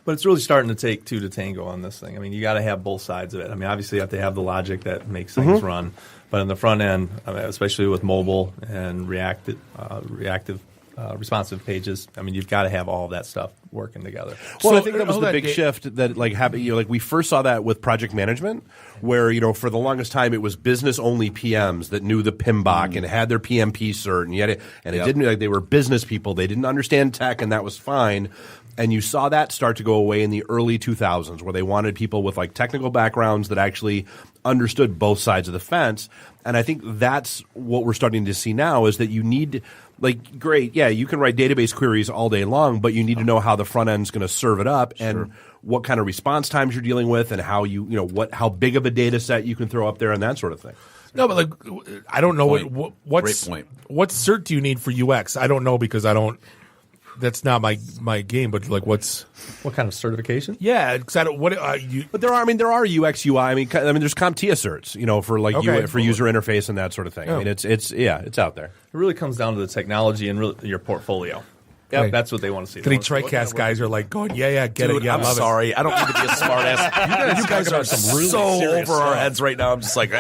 But it's really starting to take two to tango on this thing. I mean, you got to have both sides of it. I mean, obviously you have to have the logic that makes things run, but in the front end, I mean, especially with mobile and reactive, responsive pages, I mean, you've got to have all of that stuff working together. Well, I think that was the big shift that like happened. You know, like we first saw that with project management, where you know for the longest time it was business only PMs that knew the PMBOK and had their PMP cert, and yet it didn't like they were business people. They didn't understand tech, and that was fine. And you saw that start to go away in the early 2000s, where they wanted people with like technical backgrounds that actually understood both sides of the fence. And I think that's what we're starting to see now is that you need, like, great, yeah, you can write database queries all day long, but you need to know how the front end's going to serve it up and what kind of response times you're dealing with and how how big of a data set you can throw up there and that sort of thing. No, but like, I don't know what's Great point. What cert do you need for UX? I don't know because I don't. That's not my game. But like, what kind of certification? Yeah, because I don't. But there are UX UI. I mean, there's CompTIA certs, you know, for like for user interface and that sort of thing. Yeah. I mean, it's out there. It really comes down to the technology and really your portfolio. Yeah, that's what they want to see. The DetroitCast guys are like going, get Dude, it. Yeah, I'm love sorry. I don't mean to be a smart ass. You guys are so over our heads right now. I'm just like,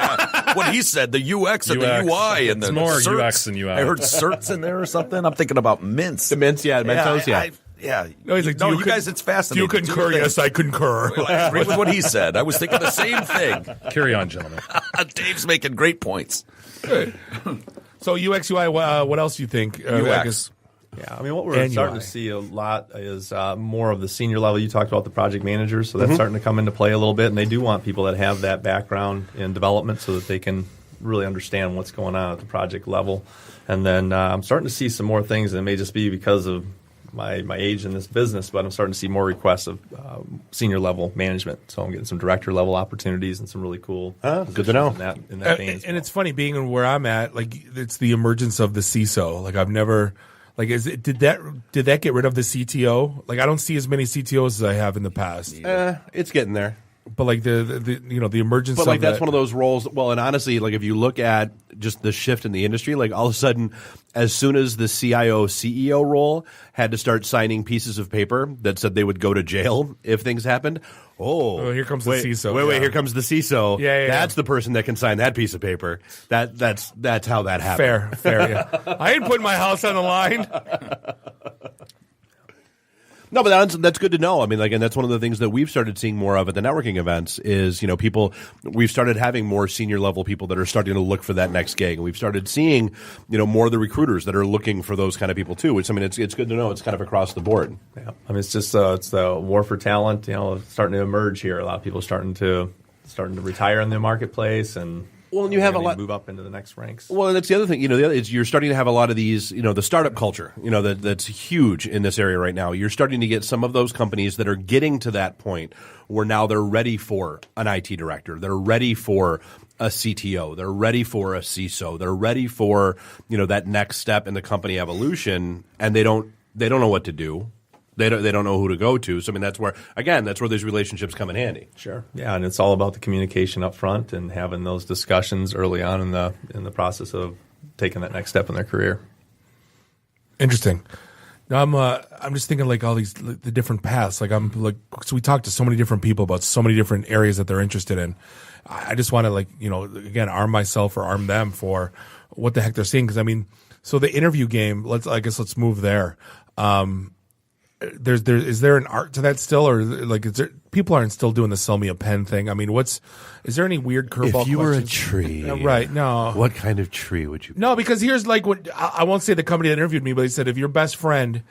what he said, the UX and the UI and the more certs. UX than UI. I heard certs in there or something. I'm thinking about mints. The mints, Mentos, No, he's like, you guys, it's fascinating. Do you concur? Yes, I concur. I agree with what he said. I was thinking the same thing. Carry on, gentlemen. Dave's making great points. So UX, UI, what else do you think? UX. Yeah, I mean, what we're starting to see a lot is more of the senior level. You talked about the project managers, so that's starting to come into play a little bit, and they do want people that have that background in development so that they can really understand what's going on at the project level. And then I'm starting to see some more things, and it may just be because of my age in this business, but I'm starting to see more requests of senior level management. So I'm getting some director level opportunities and some really cool. Good to know. In that vein and it's funny being where I'm at. Like it's the emergence of the CISO. Like I've never. Like, did that get rid of the CTO? Like, I don't see as many CTOs as I have in the past. It's getting there. But like the emergence. But like of that's one of those roles. Well, and honestly, like if you look at just the shift in the industry, like all of a sudden, as soon as the CIO CEO role had to start signing pieces of paper that said they would go to jail if things happened. Oh, here comes the CISO. Wait, here comes the CISO. Yeah. That's the person that can sign that piece of paper. That's how that happened. Fair. Yeah. I ain't putting my house on the line. No, but that's good to know. I mean, like, and that's one of the things that we've started seeing more of at the networking events is, you know, we've started having more senior level people that are starting to look for that next gig. And we've started seeing, you know, more of the recruiters that are looking for those kind of people too, which, I mean, it's good to know it's kind of across the board. Yeah. I mean, it's just, it's the war for talent, you know, starting to emerge here. A lot of people starting to retire in the marketplace and, well, and you have a lot move up into the next ranks. Well, and that's the other thing. You know, the other is you're starting to have a lot of these. You know, the startup culture. You know, that's huge in this area right now. You're starting to get some of those companies that are getting to that point where now they're ready for an IT director. They're ready for a CTO. They're ready for a CISO. They're ready for, you know, that next step in the company evolution, and they don't know what to do. They don't know who to go to. So I mean, that's where these relationships come in handy. Sure. Yeah, and it's all about the communication up front and having those discussions early on in the process of taking that next step in their career. Interesting. Now I'm just thinking like all these the different paths. So we talked to so many different people about so many different areas that they're interested in. I just want to again arm myself or arm them for what the heck they're seeing, because I mean, so the interview game. Let's move there. Is there an art to that still, or people aren't still doing the sell me a pen thing? I mean, is there any weird curveball? If you were a questions? tree, right? No. What kind of tree would you be? No, because here's what I won't say the company that interviewed me, but he said if your best friend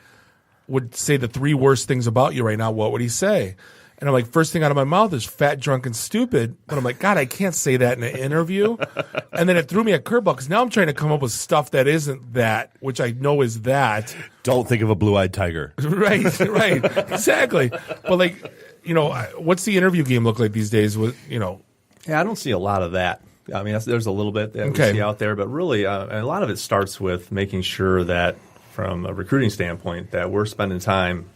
would say the 3 worst things about you right now, what would he say? And I'm like, first thing out of my mouth is fat, drunk, and stupid. But I'm like, God, I can't say that in an interview. And then it threw me a curveball because now I'm trying to come up with stuff that isn't that, which I know is that. Don't think of a blue-eyed tiger. Right, exactly. But what's the interview game look like these days? Yeah, I don't see a lot of that. I mean, there's a little bit that we see out there, but really, a lot of it starts with making sure that, from a recruiting standpoint, that we're spending time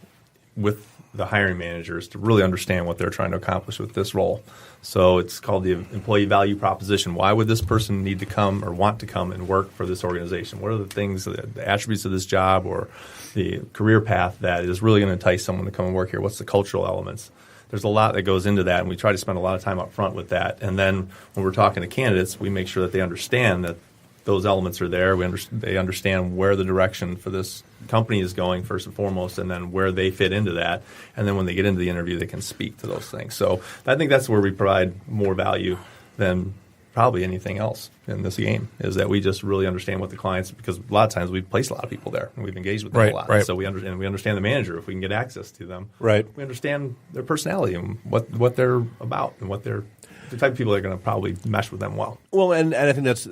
with the hiring managers to really understand what they're trying to accomplish with this role. So it's called the employee value proposition. Why would this person need to come or want to come and work for this organization? What are the things, the attributes of this job or the career path that is really going to entice someone to come and work here? What's the cultural elements? There's a lot that goes into that, and we try to spend a lot of time up front with that. And then when we're talking to candidates, we make sure that they understand that those elements are there. They understand where the direction for this company is going, first and foremost, and then where they fit into that. And then when they get into the interview, they can speak to those things. So I think that's where we provide more value than probably anything else in this game, is that we just really understand what the clients, because a lot of times we've placed a lot of people there and we've engaged with them a lot. Right. So we understand the manager if we can get access to them. Right. We understand their personality and what they're about and what they're the type of people that are going to probably mesh with them well. Well, and I think that's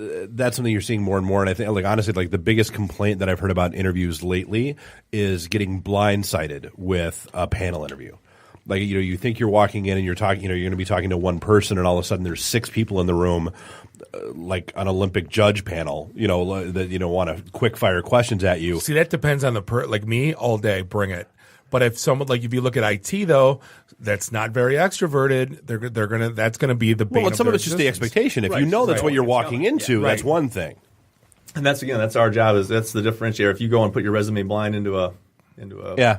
something you're seeing more and more. And I think, honestly, the biggest complaint that I've heard about interviews lately is getting blindsided with a panel interview. You think you're walking in and you're talking, you're going to be talking to one person, and all of a sudden there's 6 people in the room, like an Olympic judge panel, that want to quick fire questions at you. See, that depends on like me all day. Bring it. But if someone if you look at IT though, that's not very extroverted. That's gonna be the bane. Well, and some of it's just the expectation. If you know that's what you're walking into, that's one thing. And that's our job. That's the differentiator. If you go and put your resume blind into a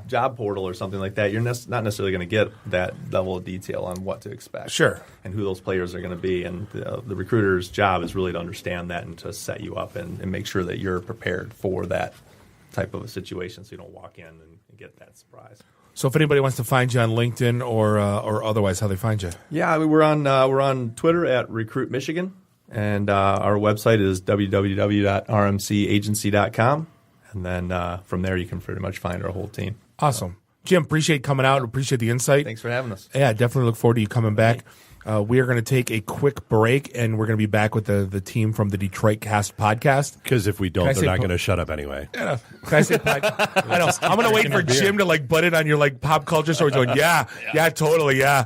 job portal or something like that, you're not necessarily going to get that level of detail on what to expect. Sure. And who those players are going to be. And the recruiter's job is really to understand that and to set you up and make sure that you're prepared for that type of a situation, so you don't walk in and get that surprise. So if anybody wants to find you on LinkedIn or otherwise, how they find you? Yeah, I mean, we're on Twitter at Recruit Michigan, and our website is www.rmcagency.com, and then from there you can pretty much find our whole team. Awesome. Jim, appreciate coming out. Appreciate the insight. Thanks for having us. Yeah, definitely look forward to you coming back. We are going to take a quick break, and we're going to be back with the team from the DetroitCast podcast. Because if we don't, they're not going to shut up anyway. Can I say podcast? I know. I'm going to wait for Jim to butt in on your pop culture story. Going, yeah, totally, yeah.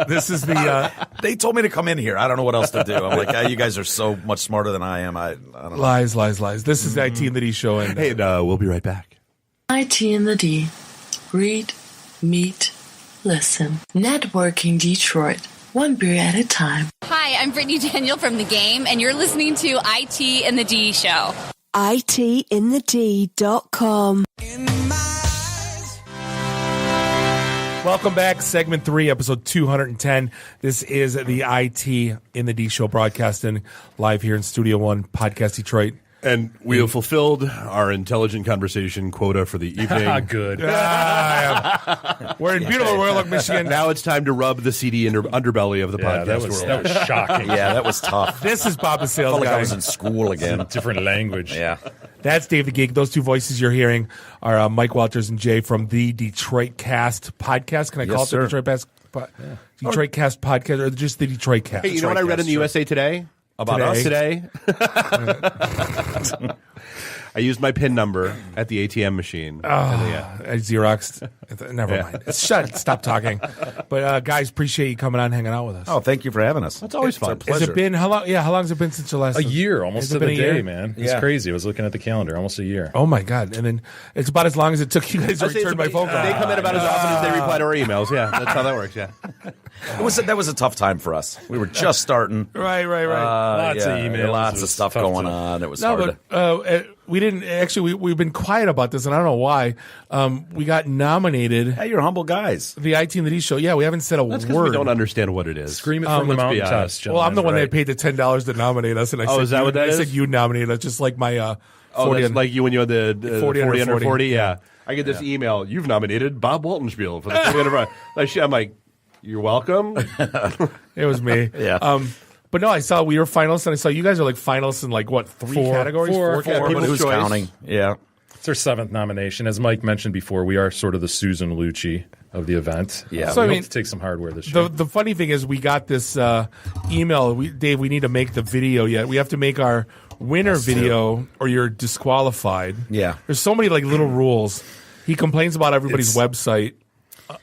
This is the. They told me to come in here. I don't know what else to do. I'm like, you guys are so much smarter than I am. I don't know. Lies. This is the IT in the D show, and we'll be right back. IT in the D. Read, meet, listen. Networking Detroit. One beer at a time. Hi, I'm Brittany Daniel from The Game, and you're listening to IT in the D Show. ITinthed.com. Welcome back. Segment 3, episode 210. This is the IT in the D Show, broadcasting live here in Studio One, Podcast Detroit. And we have fulfilled our intelligent conversation quota for the evening. Good. We're in beautiful Royal Oak, Michigan. Now it's time to rub the seedy underbelly of the podcast world. That was shocking. Yeah, that was tough. This is Bob the Sales Felt Guy. like I was in school again. Different language. Yeah. That's Dave the Geek. Those two voices you're hearing are Mike Walters and Jay from the DetroitCast podcast. Can I call it the DetroitCast podcast or just the DetroitCast? Hey, you know what I read in the USA Today? About us today. I used my PIN number at the ATM machine. I Xeroxed. Never mind. Stop talking. But guys, appreciate you coming on, hanging out with us. Oh, thank you for having us. That's always fun. Has it been how long? Yeah, how long has it been since your last? A year, almost to the day, man. It's Yeah. crazy. I was looking at the calendar, almost a year. Oh my god! And then it's about as long as it took you guys to return my phone call. They come in about as often as they reply to our emails. Yeah, that's how that works. Yeah. That was a tough time for us. We were just starting. Right. Lots of emails. Lots of stuff going on. It was hard. But we didn't actually. We've been quiet about this, and I don't know why. We got nominated. Hey, you're humble guys. The IT and the D show. Yeah, we haven't said a That's because word. we don't understand what it is. Scream it from the let's be mountaintops. Well, I'm the one right? that paid the $10 to nominate us, and I said, is that what that I is? said you nominated us, just like my 40 that's like you when you had the 40 under 40. Yeah. Yeah. I get this email. You've nominated Bob Waltonspiel for the 40 under 40. I'm like, you're welcome. It was me. Yeah. But no, I saw we were finalists, and I saw you guys are like finalists in like what, three categories? Four People who's choice. counting. Yeah. It's our 7th nomination. As Mike mentioned before, we are sort of the Susan Lucci of the event. Yeah. So we hope to take some hardware this year. The funny thing is, we got this email. Dave, we need to make the video yet. We have to make our winner video, or you're disqualified. Yeah. There's so many like little rules. He complains about everybody's website.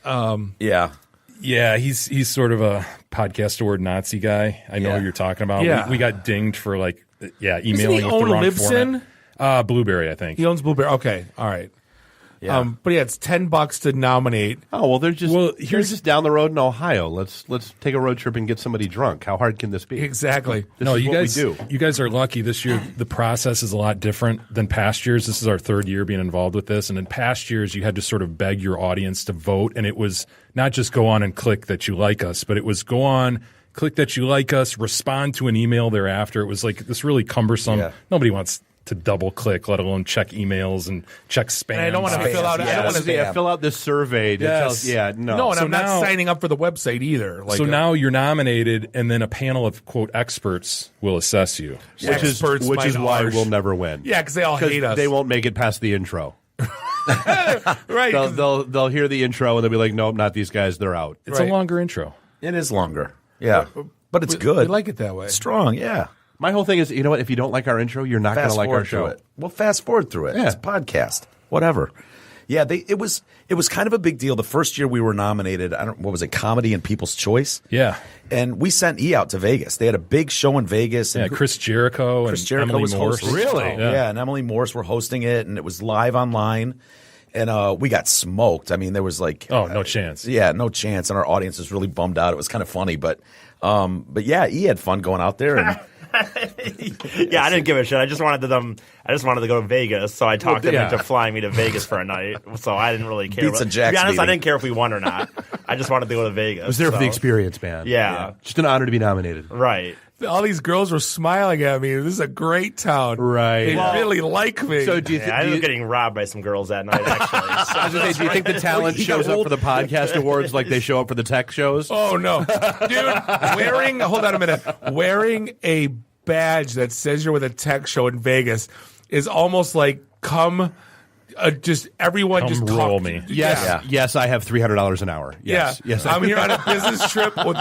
Yeah. Yeah, he's sort of a podcast award Nazi guy. I know Yeah. what you're talking about. Yeah. We got dinged for like emailing Doesn't he with own the wrong Libsyn? format. Blueberry, I think. He owns Blueberry. Okay, all right. Yeah. But yeah, it's $10 to nominate. Oh well, they're just down the road in Ohio. Let's take a road trip and get somebody drunk. How hard can this be? Exactly. This is you what guys, we do. you guys are lucky this year. The process is a lot different than past years. This is our 3rd year being involved with this, and in past years, you had to sort of beg your audience to vote, and it was not just go on and click that you like us, but it was go on, click that you like us, respond to an email thereafter. It was like this really cumbersome. Yeah. Nobody wants to double click, let alone check emails and check spam. And I don't want to fill out. I don't want to fill out this survey. Yes. No. No, and So I'm not now- signing up for the website either. Like, So now you're nominated, and then a panel of quote experts will assess you. which is experts why might we'll never win. yeah, because they all hate us. They won't make it past the intro. right? They'll hear the intro and they'll be like, nope, not these guys. They're out. It's a longer intro. It is longer. Yeah. But it's We good. like it that way. Strong, yeah. My whole thing is, you know what? If you don't like our intro, you're not going to Fast like our forward through show. it. Well, fast forward through it. Yeah. It's a podcast. Whatever. Yeah, it was kind of a big deal. The first year we were nominated, what was it, Comedy and People's Choice? Yeah. And we sent E out to Vegas. They had a big show in Vegas. Yeah, And Chris Jericho and Emily was Morse. hosting. Really? Yeah, and Emily Morse were hosting it, and it was live online. And we got smoked. I mean, there was like, Oh, no chance. yeah, no chance. And our audience was really bummed out. It was kind of funny, but yeah, E had fun going out there. And Yeah, I didn't give a shit. I just wanted to go to Vegas, so I talked them into flying me to Vegas for a night. So I didn't really care. Beats a To Jacks be honest, I meeting. didn't care if we won or not. I just wanted to go to Vegas. I was there for so- the experience, man. Yeah. Just an honor to be nominated. Right. all these girls were smiling at me. This is a great town. Right. They Well, really like me. So do you I ended up getting robbed by some girls that night, actually. So I was gonna say, do you think the talent shows up for the podcast awards like they show up for the tech shows? Oh no, dude! Hold on a minute. Wearing a badge that says you're with a tech show in Vegas is almost like just everyone Come just roll talk. me. Yes, Yeah. yes, I have $300 an hour. Yes, Yeah. yes. I'm here on a business trip with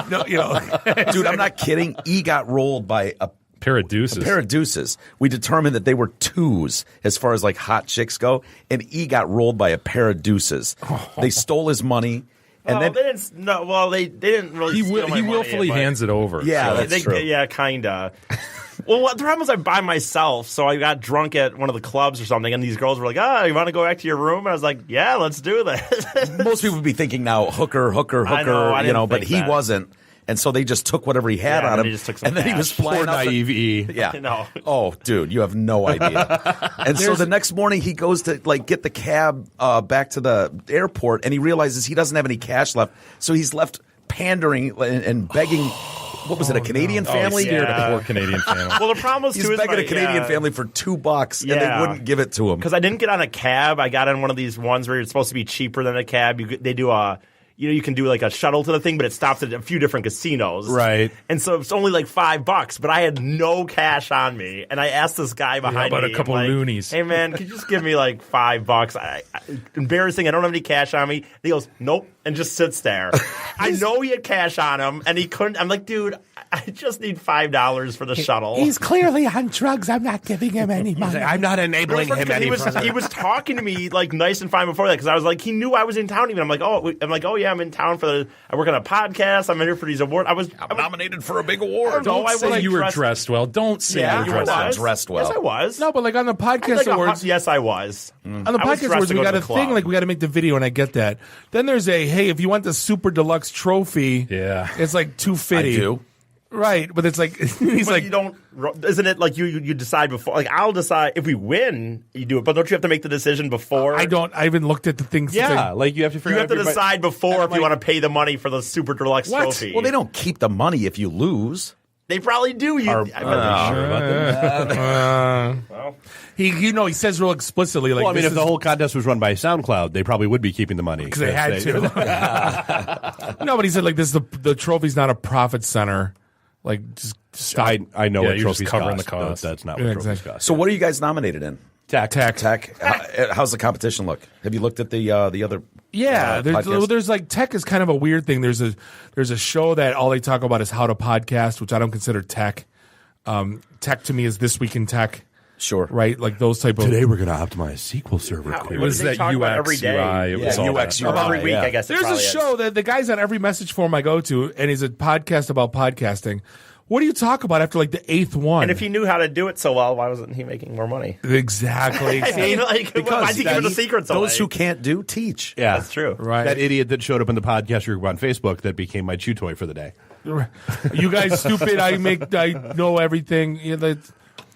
Dude, I'm not kidding. E got rolled by a pair of deuces. A pair of deuces. We determined that they were twos as far as like hot chicks go, and E got rolled by a pair of deuces. They stole his money. And then they didn't. No, well, they didn't really. He steal my money, willfully but- hands it over. Yeah, so. that's true. Yeah, kinda. Well, the problem was I'm by myself, so I got drunk at one of the clubs or something, and these girls were like, "Ah, you want to go back to your room?" And I was like, "Yeah, let's do this." Most people would be thinking now, hooker, I know, I didn't but think he that. wasn't. And so they just took whatever he had Yeah, on and him, he just took some and then he was cash. flying Poor out the- naive E. Yeah. No. Oh, dude, you have no idea. And so the next morning he goes to like get the cab back to the airport, and he realizes he doesn't have any cash left, so he's left pandering and begging. What was it? A Canadian family? He scared a poor Canadian family. Well, the problem was He's too is begging my- a Canadian yeah. family for $2, and they Yeah. wouldn't give it to him. Because I didn't get on a cab. I got on one of these ones where it's supposed to be cheaper than a cab. They do a you can do like a shuttle to the thing, but it stops at a few different casinos. Right. And so it's only like $5, but I had no cash on me. And I asked this guy behind me. About a couple I'm like, loonies. Hey, man, could you just give me like $5? Embarrassing. I don't have any cash on me. And he goes, nope. And just sits there. I know he had cash on him, and he couldn't. I'm like, dude, I just need $5 for the shuttle. He's clearly on drugs. I'm not giving him any money. I'm not enabling him any further. He was talking to me like nice and fine before that because I was like, he knew I was in town. Even I'm like, oh yeah, I'm in town I work on a podcast. I'm in here for these awards. I'm nominated for a big award. Don't say you were dressed well. Don't say you were dressed well. Yes, I was. No, but like on the podcast awards. Yes, I was. On the podcast awards, we got a thing like we got to make the video, and I get that. Then there's hey, if you want the super deluxe trophy, it's like $250. I do. Right, but it's like he's but like you don't. Isn't it like you decide before? Like I'll decide if we win, you do it. But don't you have to make the decision before? I don't. I haven't looked at the things. Yeah, like you have to figure. You have to decide before if you want to pay the money for the super deluxe trophy. Well, they don't keep the money if you lose. They probably do. Are they sure about that? Well, he says real explicitly. Like, well, I mean, if the whole contest was run by SoundCloud, they probably would be keeping the money because they had to. No, but he said like this: the trophy's not a profit center. Like, just stop. I know what you're trophies just covering cost, the cost. but that's not what trophies exactly. cost. So what are you guys nominated in? Tech. How's the competition look? Have you looked at the other? Yeah, there's like tech is kind of a weird thing. There's a show that all they talk about is how to podcast, which I don't consider tech. Tech to me is This Week in Tech. Sure. Right? Like those type of. Today we're going to optimize SQL Server. It was that UX, UI. It was all UX, that. UI. every week, I guess. There's a show that the guy's on every message forum I go to, and he's a podcast about podcasting. What do you talk about after like the 8th one? And if he knew how to do it so well, why wasn't he making more money? Exactly. I mean, like, why is he giving the secrets away? Those who can't do, teach. Yeah, that's true. Right. That idiot that showed up in the podcast group on Facebook that became my chew toy for the day. You guys stupid. I know everything.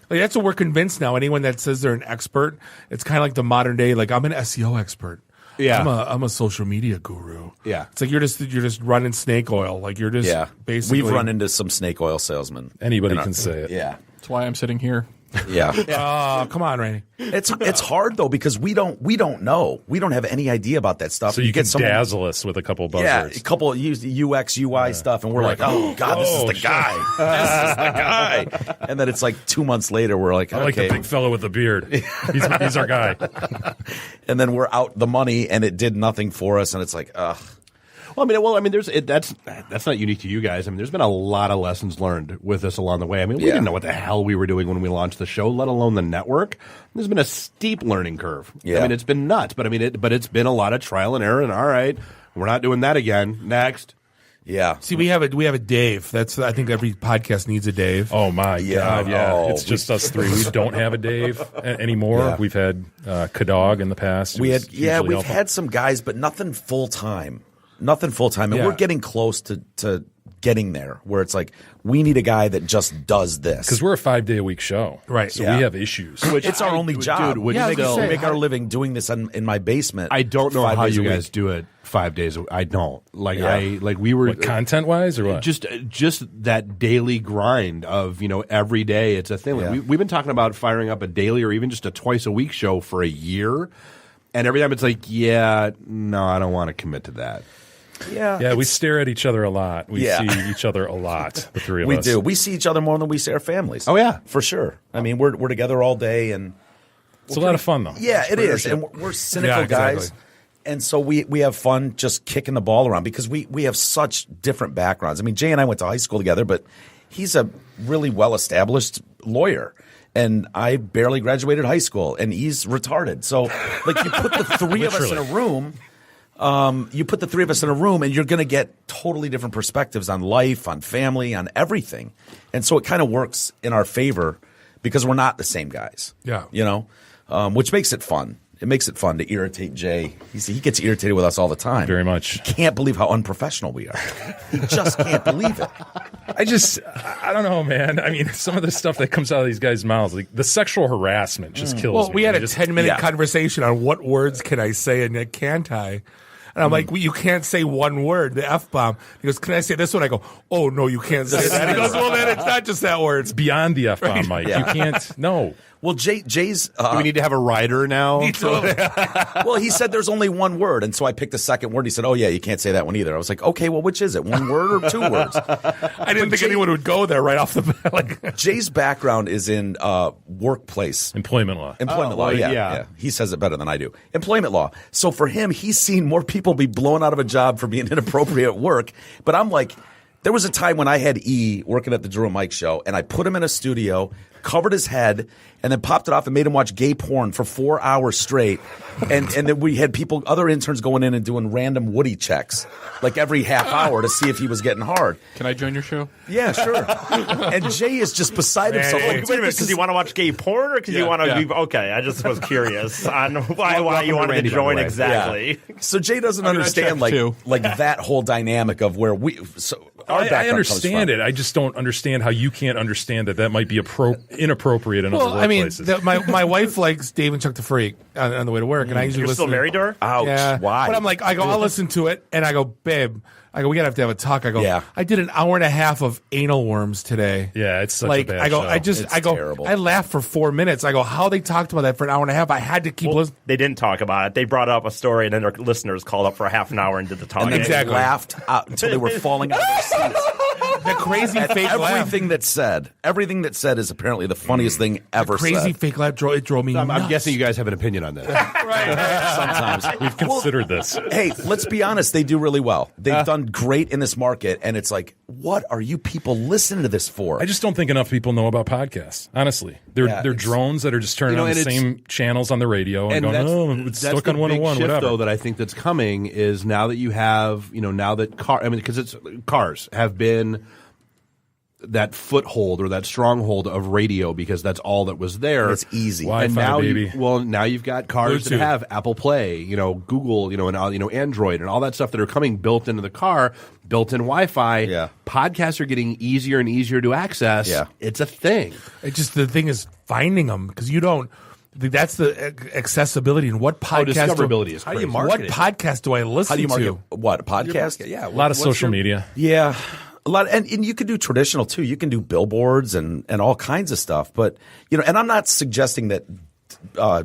That's what we're convinced now. Anyone that says they're an expert, it's kind of like the modern day. Like I'm an SEO expert. Yeah, I'm a social media guru. Yeah, it's like you're just running snake oil. Like you're just basically. We've run into some snake oil salesmen. Anybody can say it. Yeah, that's why I'm sitting here. Yeah. Oh, come on, Randy. It's hard though because we don't know. We don't have any idea about that stuff. So you can dazzle us with a couple buzzwords. Yeah, a couple use UX, UI stuff, and we're like, oh god, this is the guy. This is the guy. And then it's like 2 months later, we're like, I like the big fellow with the beard. He's our guy. And then we're out the money, and it did nothing for us, and it's like, ugh. Well, I mean, that's not unique to you guys. I mean, there's been a lot of lessons learned with this along the way. I mean, we didn't know what the hell we were doing when we launched the show, let alone the network. There's been a steep learning curve. Yeah. I mean, it's been nuts, but it's been a lot of trial and error. And all right, we're not doing that again. Next. Yeah. See, we have a Dave. I think every podcast needs a Dave. Oh my God! Yeah, Oh, it's just us three. We don't have a Dave anymore. Yeah. We've had Kadog in the past. We've had some guys, but nothing full time. Nothing full time, and we're getting close to getting there, where it's like we need a guy that just does this because we're a 5-day-a-week show, right? So we have issues. Which it's our only job. Dude, we make our living doing this in my basement. I don't know how you guys week. do it 5 days. I don't we were content wise or what? Just that daily grind of every day. It's a thing. Like we've been talking about firing up a daily or even just a twice a week show for a year, and every time it's like, no, I don't want to commit to that. Yeah, we stare at each other a lot. We see each other a lot, the three of us. We do. We see each other more than we see our families. Oh, yeah. For sure. I mean, we're together all day. And it's a lot of fun, though. Yeah, it is. And we're cynical guys. And so we have fun just kicking the ball around because we have such different backgrounds. I mean, Jay and I went to high school together, but he's a really well-established lawyer. And I barely graduated high school, and he's retarded. So, like, you put the three of us in a room... and you're going to get totally different perspectives on life, on family, on everything. And so it kind of works in our favor because we're not the same guys. Yeah. Which makes it fun. It makes it fun to irritate Jay. He gets irritated with us all the time. Very much. He can't believe how unprofessional we are. He just can't believe it. I don't know, man. I mean, some of the stuff that comes out of these guys' mouths, like the sexual harassment just kills me. Well, we had a 10-minute conversation on what words can I say and can't I? And I'm like, you can't say one word, the F-bomb. He goes, can I say this one? I go, oh, no, you can't say that. He goes, well, then it's not just that word. It's beyond the F-bomb, Mike. Yeah. You can't, no. Well, Jay's. Do we need to have a rider now? Well, he said there's only one word, and so I picked the second word. He said, "Oh yeah, you can't say that one either." I was like, "Okay, well, which is it? One word or two words?" I didn't think anyone would go there right off the bat. Like, Jay's background is in workplace employment law. Law, yeah. He says it better than I do. Employment law. So for him, he's seen more people be blown out of a job for being inappropriate at work. But I'm like, there was a time when I had E working at the Drew and Mike show, and I put him in a studio, covered his head, and then popped it off and made him watch gay porn for 4 hours straight. And then we had other interns going in and doing random Woody checks, like every half hour to see if he was getting hard. Can I join your show? Yeah, sure. And Jay is just beside himself. Wait a minute, because you want to watch gay porn or because you want to be... Okay, I just was curious on why you wanted to join exactly. Yeah. So Jay doesn't understand like that whole dynamic of where we... I understand it. I just don't understand how you can't understand that might be inappropriate in other workplaces. I mean, my wife likes Dave and Chuck the Freak on the way to work, and I usually You're listen. still married to her? Ouch! Yeah. Why? But I'm like, I'll listen to it, and I go, babe. I go, we gotta have to have a talk. I go, yeah. I did an hour and a half of anal worms today. Yeah, it's such like, a bad I go, show. Terrible. I laughed for 4 minutes. I go, how they talked about that for an hour and a half? I had to keep listening. They didn't talk about it. They brought up a story, and then their listeners called up for a half an hour and did the talking. And then they laughed until they were falling out of their seats. The crazy fake laugh. Everything that said is apparently the funniest thing ever. The crazy fake laugh drove me nuts. I'm guessing you guys have an opinion on this. Sometimes we've considered this. Hey, let's be honest. They do really well. They've done great in this market, and it's like, what are you people listening to this for? I just don't think enough people know about podcasts. Honestly, they're drones that are just turning on the same channels on the radio and going, "Oh, it's stuck on 101." Shift, whatever. Though, that I think that's coming is now that you have, now that because cars have been that foothold or that stronghold of radio because that's all that was there. It's easy. Wi-Fi, and now baby. Now you've got cars that have Apple Play, Google, and Android and all that stuff that are coming built into the car, built-in Wi-Fi. Yeah. Podcasts are getting easier and easier to access. Yeah. It's a thing. It's just the thing is finding them because you don't. That's the accessibility and what podcast discoverability is crazy. How do you market What podcast do I listen to? How do you market what? A podcast? Yeah, a lot of social media. Yeah. A lot, and you can do traditional too. You can do billboards and all kinds of stuff. But and I'm not suggesting that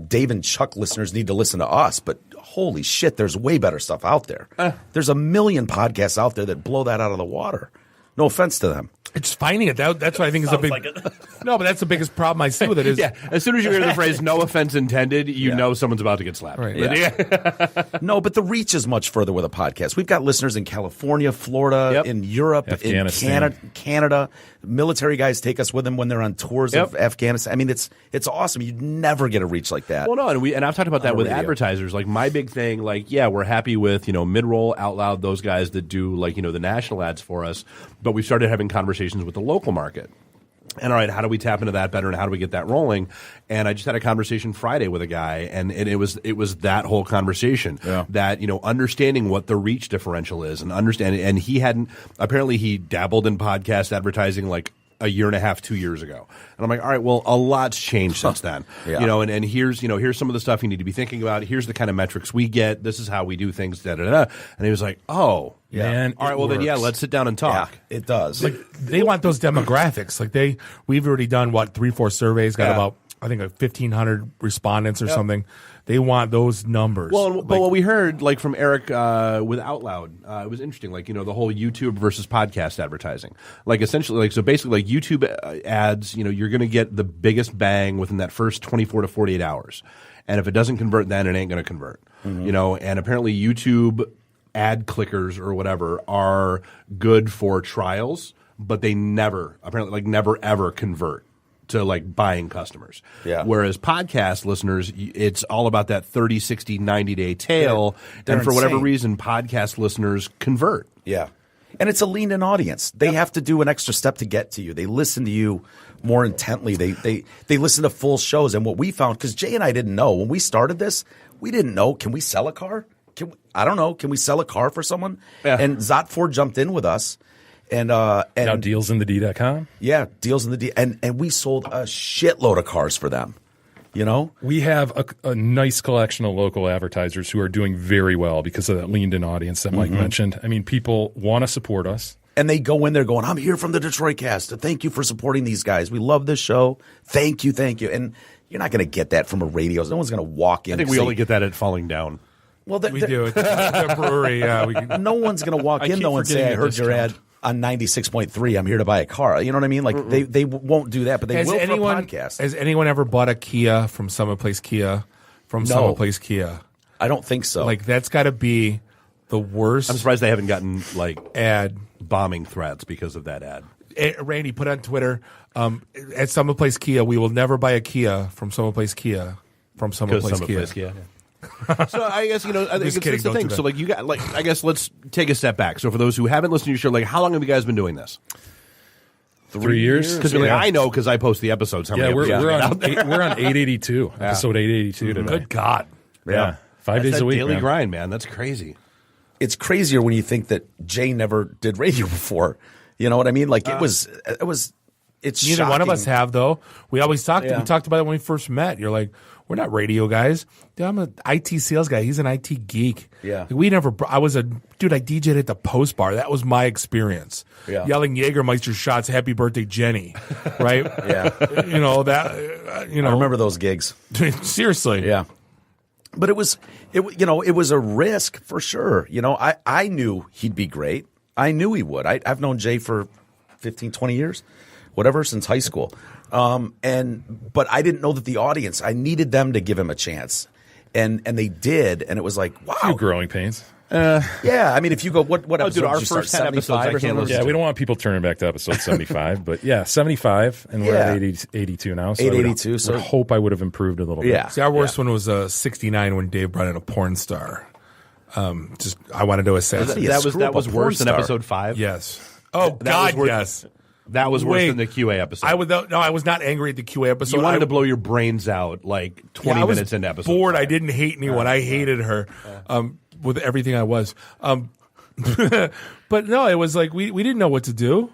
Dave and Chuck listeners need to listen to us. But holy shit, there's way better stuff out there. There's a million podcasts out there that blow that out of the water. No offense to them. It's finding it. That's what I think is a big. No, but that's the biggest problem I see with it. Is as soon as you hear the phrase "no offense intended," you know someone's about to get slapped. Right. No, but the reach is much further with a podcast. We've got listeners in California, Florida, in Europe, in Canada. Military guys take us with them when they're on tours of Afghanistan. I mean, it's awesome. You'd never get a reach like that. Well, no, and I've talked about that with advertisers. Like my big thing, we're happy with mid-roll, Out Loud, those guys that do the national ads for us. But we started having conversations with the local market. And all right, how do we tap into that better, and how do we get that rolling? And I just had a conversation Friday with a guy, and it was that whole conversation that understanding what the reach differential is, and understanding. And he dabbled in podcast advertising like a year and a half, 2 years ago. And I'm like, all right, well, a lot's changed since then. And here's some of the stuff you need to be thinking about. Here's the kind of metrics we get. This is how we do things. Da da da. And he was like, oh. Yeah. Man, all right. Well, then, let's sit down and talk. Yeah, it does. Like they want those demographics. Like we've already done 3-4 surveys. Got about I think 1,500 respondents or something. They want those numbers. Well, but what we heard from Eric with Out Loud, it was interesting. The whole YouTube versus podcast advertising. Essentially, so basically, YouTube ads. You're going to get the biggest bang within that first 24 to 48 hours, and if it doesn't convert, then it ain't going to convert. And apparently YouTube ad clickers or whatever are good for trials, but they never ever convert to buying customers. Yeah. Whereas podcast listeners, it's all about that 30, 60, 90-day tail. And for whatever reason, podcast listeners convert. Yeah. And it's a leaned-in audience. They have to do an extra step to get to you. They listen to you more intently. They listen to full shows. And what we found, because Jay and I didn't know, when we started this, we didn't know, can we sell a car? I don't know. Can we sell a car for someone? Yeah. And Zotford jumped in with us. And now dealsinthed.com. Yeah, Deals in the D. And we sold a shitload of cars for them. We have a nice collection of local advertisers who are doing very well because of that leaned-in audience that Mike mentioned. I mean, people want to support us. And they go in there going, I'm here from the DetroitCast. Thank you for supporting these guys. We love this show. Thank you. And you're not going to get that from a radio. No one's going to walk in. I think we only get that at Falling Down. Well, we do. It's a brewery. No one's going to walk in, though, and say, I heard your ad on 96.3. I'm here to buy a car. You know what I mean? Like, they won't do that, but they will for a podcast. Has anyone ever bought a Kia from Summit Place Kia? Summit Place Kia? I don't think so. Like, that's got to be the worst. I'm surprised they haven't gotten, like, ad bombing threats because of that ad. Randy, put on Twitter, at Summit Place Kia, we will never buy a Kia from Summit Place Kia. From Summit Place Kia. So I guess, I think it's the thing. So like you got I guess let's take a step back. So for those who haven't listened to your show, like how long have you guys been doing this? 3 years. Because I know because I post the episodes. How many we're on we're on 882, episode 882 today. Good God, yeah. 5 days a week, daily grind, man. That's crazy. It's crazier when you think that Jay never did radio before. You know what I mean? Like it was. It's neither shocking. one of us have though. We always talked. We talked about it when we first met. You're like, we're not radio guys. Dude, I'm an IT sales guy. He's an IT geek. Yeah. Like, we never. I was a dude. I DJ'd at the Post Bar. That was my experience. Yeah. Yelling Jägermeister shots. Happy birthday, Jenny. Right. Yeah. That. I remember those gigs. Seriously. Yeah. But it was a risk for sure. I knew he'd be great. I knew he would. I've known Jay for 15, 20 years, whatever, since high school. But I didn't know that the audience, I needed them to give him a chance. And they did. And it was like, wow. A few growing pains. Yeah. I mean, if you go, what episode dude, our did you start, first 10 episodes, I can't listen. Yeah, we don't want people turning back to episode 75. But yeah, 75. And we're at 82 now. So 882. So I hope I would have improved a little bit. See, our worst one was 69 when Dave brought in a porn star. I wanted to assassinate. That was worse than episode 5. Yes. Oh God, yes. That was worse than the QA episode. I was not angry at the QA episode. You wanted to blow your brains out like 20 minutes into episode. Bored. 5. I didn't hate anyone. I hated her with everything I was. But no, it was like we didn't know what to do.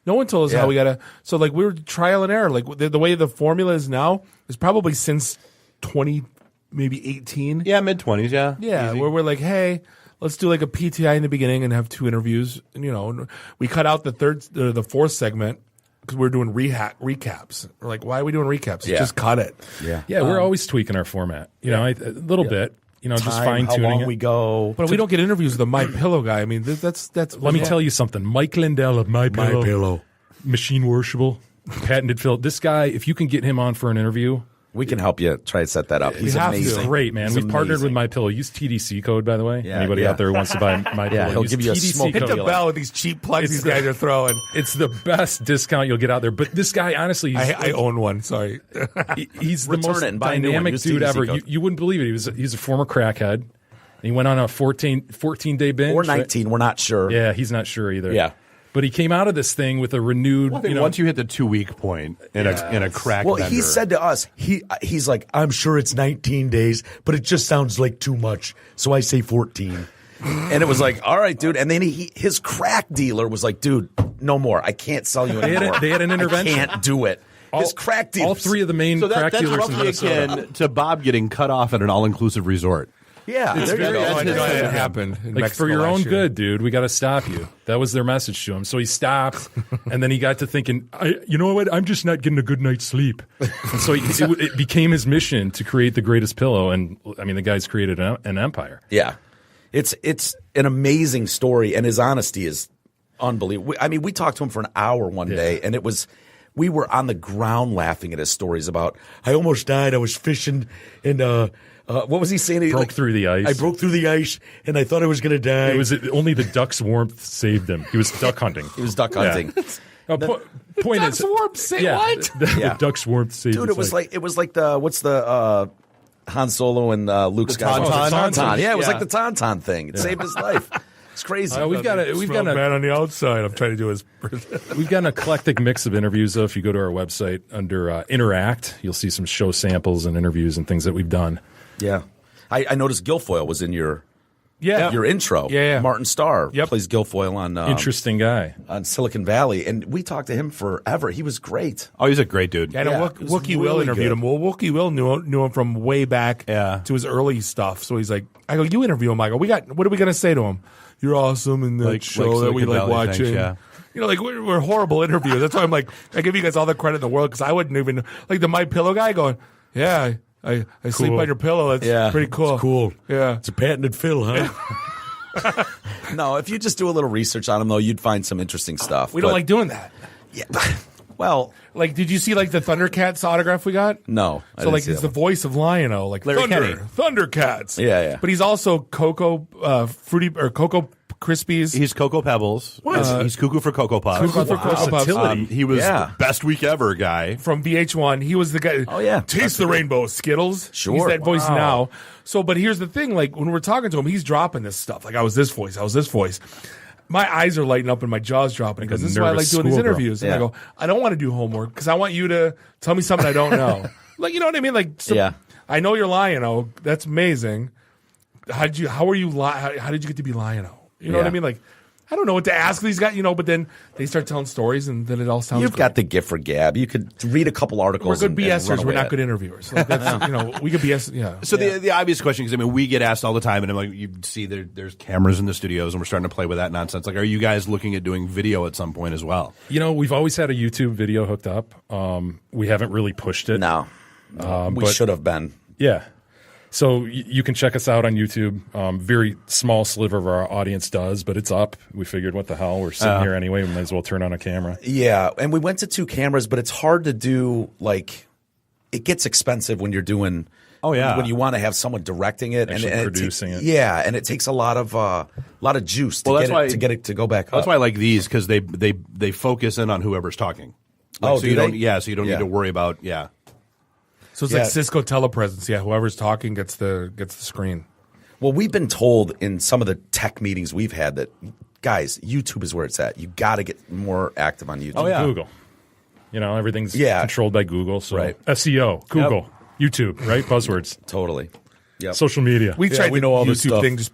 No one told us how we gotta. So like we were trial and error. Like the way the formula is now is probably since 20. Maybe 18. Yeah, mid-20s, yeah. Yeah, easy. where we're like, hey, let's do like a PTI in the beginning and have 2 interviews. And, we cut out the fourth segment because we're doing recaps. We're like, why are we doing recaps? Yeah. Just cut it. Yeah, we're always tweaking our format. A little bit. Just fine-tuning how long it. we go. But we don't get interviews with the My Pillow guy. I mean, that's. Let me tell you something. Mike Lindell of My Pillow. Machine worshipable. Patented Phil. This guy, if you can get him on for an interview, we can help you try to set that up. He's amazing. He's great, man. We've partnered with My Pillow. Use TDC code, by the way. Anybody out there who wants to buy My Pillow, he'll use give you a TDC smoke. Hit code. the bell with these cheap plugs these guys are throwing. It's the best discount you'll get out there. But this guy, honestly, I own one. Sorry, he's the Return most it and buy a new one. dynamic Use dude TDC ever. code. You wouldn't believe it. He's a former crackhead. He went on a 14-day binge. Or 19. We're not sure. Yeah, he's not sure either. Yeah. But he came out of this thing with a renewed. Once you hit the 2-week point in a crack. Well, vendor. he said to us, he's like, I'm sure it's 19 days, but it just sounds like too much, so I say 14. And it was like, all right, dude. And then his crack dealer was like, dude, no more. I can't sell you anymore. They had an intervention. I can't do it. His crack dealers. All 3 of the main crack that's dealers in roughly Minnesota. akin to Bob getting cut off at an all-inclusive resort. Yeah, it's there you go. I know it happened. In Like, Mexico for your last own year. good, dude, we got to stop you. That was their message to him. So he stopped, and then he got to thinking, you know what? I'm just not getting a good night's sleep. And so it became his mission to create the greatest pillow. And I mean, the guy's created an empire. Yeah, it's an amazing story, and his honesty is unbelievable. I mean, we talked to him for an hour one day, and we were on the ground laughing at his stories about, I almost died. I was fishing, and what was he saying? Broke through the ice. I broke through the ice, and I thought I was going to die. It was only the duck's warmth saved him. He was duck hunting. He was duck hunting. Yeah. Point is, warmth. Say what? The duck's warmth saved. Dude, it was like the Han Solo and Luke Skywalker. Tauntaun. Yeah, it was like the Tauntaun thing. It saved his life. It's crazy. We've got a man on the outside. I'm trying to do his. We've got an eclectic mix of interviews. Though, if you go to our website under Interact, you'll see some show samples and interviews and things that we've done. Yeah, I noticed Guilfoyle was in your your intro. Yeah. Martin Starr plays Guilfoyle on Interesting guy on Silicon Valley, and we talked to him forever. He was great. Oh, he's a great dude. Yeah, Wookie Will interviewed him. Well, Wookie Will knew him from way back to his early stuff. So he's like, I go, you interview him. I go, what are we gonna say to him? You're awesome in that show that we like watching. Thanks, You know, like we're horrible interviewers. That's why I'm like, I give you guys all the credit in the world because I wouldn't even like the My Pillow guy going, yeah. I sleep on your pillow. That's pretty cool. It's cool. Yeah. It's a patented fill, huh? No, if you just do a little research on him, though, you'd find some interesting stuff. We don't like doing that. Yeah. Well, like, did you see like the Thundercats autograph we got? No. So like, he's the voice of Lion-O, like Larry Kenny. Thundercats. Yeah. But he's also Cocoa Cocoa Krispies. He's Cocoa Pebbles. He's Cuckoo for Cocoa Puffs. Cuckoo for Cocoa Puffs. He was the best week ever guy from VH1. He was the guy. Oh yeah, Taste the Rainbow Skittles. Sure, he's that voice now. So, but here's the thing: like when we're talking to him, he's dropping this stuff. Like I was this voice. My eyes are lighting up and my jaw's dropping because this is why I like doing these interviews. And I go, I don't want to do homework because I want you to tell me something I don't know. Like, you know what I mean? Like, I know you're Lion-O. That's amazing. How did you get to be Lion-O? You know what I mean? Like, I don't know what to ask these guys, but then they start telling stories and then it all sounds You've got the gift for gab. You could read a couple articles. We're good BSers. We're not good interviewers. Like that's, we could BS. Yeah. So the obvious question, because we get asked all the time, and I'm like, you see there's cameras in the studios, and we're starting to play with that nonsense. Like, are you guys looking at doing video at some point as well? We've always had a YouTube video hooked up. We haven't really pushed it. No. We should have been. Yeah. So you can check us out on YouTube. Very small sliver of our audience does, but it's up. We figured, what the hell? We're sitting here anyway. We might as well turn on a camera. Yeah, and we went to 2 cameras, but it's hard to do. Like, it gets expensive when you're doing. Oh yeah. When you want to have someone directing it and producing it. Yeah, and it takes a lot of juice to get it to go back up. That's why I like these, because they focus in on whoever's talking. Like, so you don't need to worry about So it's like Cisco telepresence. Yeah, whoever's talking gets the screen. Well, we've been told in some of the tech meetings we've had that, guys, YouTube is where it's at. You got to get more active on YouTube. Oh, yeah. Google. Everything's controlled by Google. So SEO, Google, YouTube, right? Buzzwords. Totally. Yep. Social media. We tried we know all this YouTube stuff. thing, just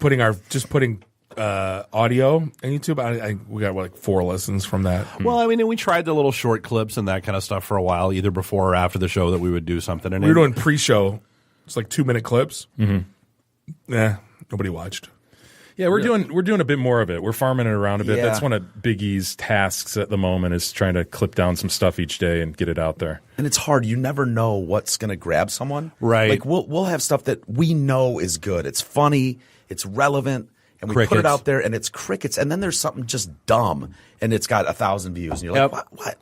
putting audio on YouTube. We got like 4 listens from that. Well, I mean, we tried the little short clips and that kind of stuff for a while, either before or after the show, that we would do something. And we were doing pre-show. It's like 2-minute clips. Mm-hmm. Nobody watched. Yeah, we're doing a bit more of it. We're farming it around a bit. That's one of Big E's tasks at the moment, is trying to clip down some stuff each day and get it out there. And it's hard. You never know what's going to grab someone. Right. Like we'll have stuff that we know is good. It's funny. It's relevant. And we put it out there, and it's crickets. And then there's something just dumb, and it's got 1,000 views. And you're like, what?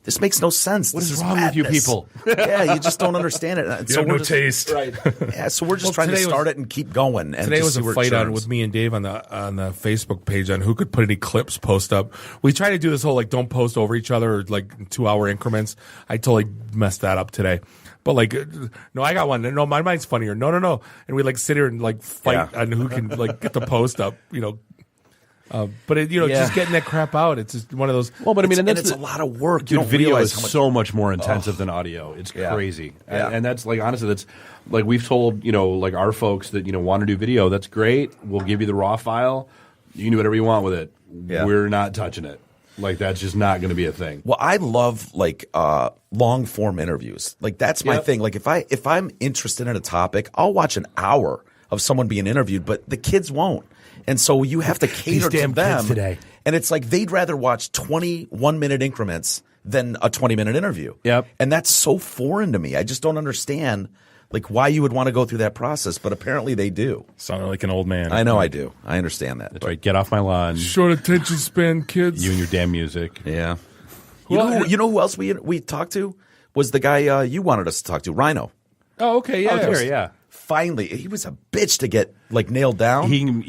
This makes no sense. What this is is wrong madness. with you people? Yeah, you just don't understand it. And you have no taste. Right. Yeah, so we're just trying to start it and keep going. And today just was a fight with me and Dave on the Facebook page on who could put any clips post up. We try to do this whole don't post over each other, or 2-hour increments. I totally messed that up today. But no, I got one. No, my mind's funnier. No. And we sit here and fight on who can get the post up, but just getting that crap out, it's just one of those. Well, but I mean, and it's a lot of work. Dude, video is so much more intensive than audio. It's crazy. Yeah. And that's honestly, that's we've told, our folks that, want to do video. That's great. We'll give you the raw file. You can do whatever you want with it. Yeah. We're not touching it. That's just not going to be a thing. Well, I love long form interviews. That's my thing. If I'm interested in a topic, I'll watch an hour of someone being interviewed, but the kids won't. And so you have to cater to them. Kids today. And it's they'd rather watch 21-minute increments than a 20-minute interview. Yep. And that's so foreign to me. I just don't understand why you would want to go through that process, but apparently they do. Sounding like an old man. I know I do. I understand that. That's right. Get off my lawn. Short attention span, kids. You and your damn music. Yeah. You know who else we talked to? Was the guy you wanted us to talk to, Rhino. Oh, okay. Yeah. Oh, sure, yeah. Finally, he was a bitch to get nailed down. He can.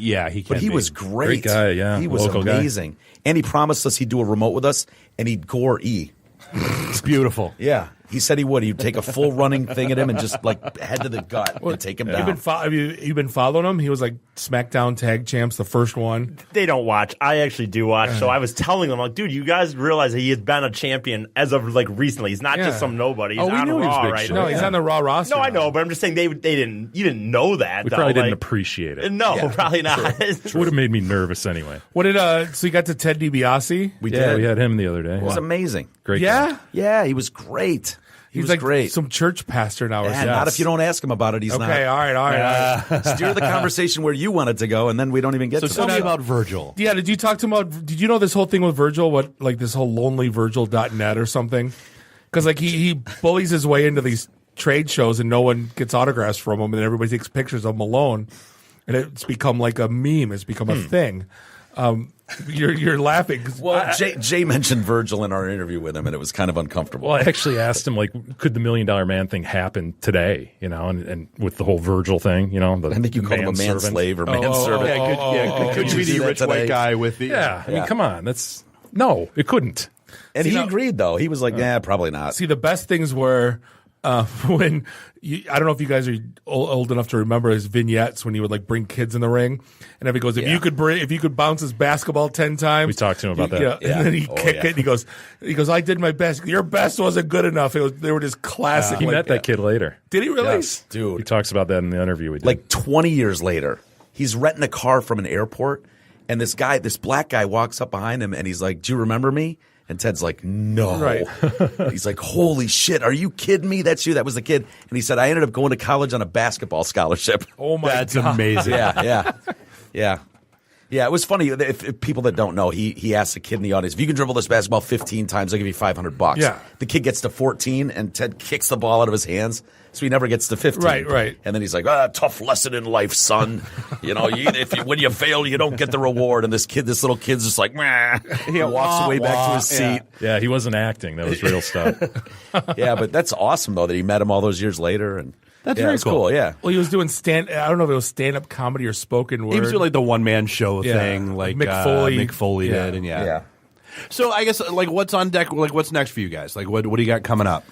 But he was great. Great guy, yeah. He was local amazing. Guy. And he promised us he'd do a remote with us, and he'd gore E. It's beautiful. Yeah. He said he would. He'd take a full running thing at him and just like head to the gut and take him down. You've been following him? He was like SmackDown Tag Champs, the first one. They don't watch. I actually do watch. So I was telling them, like, dude, you guys realize that he has been a champion as of like recently. He's not just some nobody. He's on Raw right now. No, he's on the Raw roster. No, I know, but I'm just saying you didn't know that. We probably didn't appreciate it. No, probably not. It would have made me nervous anyway. What did so you got to Ted DiBiase? We had him the other day. It was amazing. Great. Yeah, guy. Yeah, he was great. He was like great. Some church pastor now. Yeah, not if you don't ask him about it. He's not. Okay, all right. Steer the conversation where you want it to go, and then we don't even get to tell that. me about Virgil. Yeah, did you talk to him about? Did you know this whole thing with Virgil? What, like this whole lonelyvirgil.net or something? Because like he bullies his way into these trade shows, and no one gets autographs from him, and everybody takes pictures of him alone, and it's become like a meme. It's become a thing. You're laughing. Well, Jay mentioned Virgil in our interview with him, and it was kind of uncomfortable. Well, I actually asked him, like, could the $1 Million Man thing happen today? You know, and with the whole Virgil thing, you know, I think you called him a manslave or manservant. Could you be the rich white guy with the? Yeah, I mean, come on, no, it couldn't. And he agreed, though. He was like, "Yeah, probably not." See, the best things were when I don't know if you guys are old enough to remember his vignettes when he would like bring kids in the ring, and he goes, "If you could bounce his basketball 10 times." We talked to him about that. And then he kicked it. And he goes, "I did my best. Your best wasn't good enough." They were just classic. He met that kid later. Did he really? Yes, dude. He talks about that in the interview we did. Like 20 years later, he's renting a car from an airport, and this black guy walks up behind him, and he's like, "Do you remember me?" And Ted's like, "No." Right. He's like, "Holy shit, are you kidding me? That's you." That was the kid. And he said, "I ended up going to college on a basketball scholarship." Oh my That's God. amazing. Yeah. It was funny. If people that don't know, he asked a kid in the audience, "If you can dribble this basketball 15 times, I'll give you $500." Yeah. The kid gets to 14, and Ted kicks the ball out of his hands, so he never gets to 15. Right. And then he's like, "Tough lesson in life, son. You know, when you fail, you don't get the reward." And this little kid's just like, "Meh." He walks away back to his seat. Yeah, he wasn't acting. That was real stuff. Yeah, but that's awesome though that he met him all those years later, and that's very cool. Yeah. Well, he was doing I don't know if it was stand-up comedy or spoken word. He was doing like the one-man show thing, like Mick Foley did, and yeah. So I guess like what's on deck? Like what's next for you guys? Like what do you got coming up?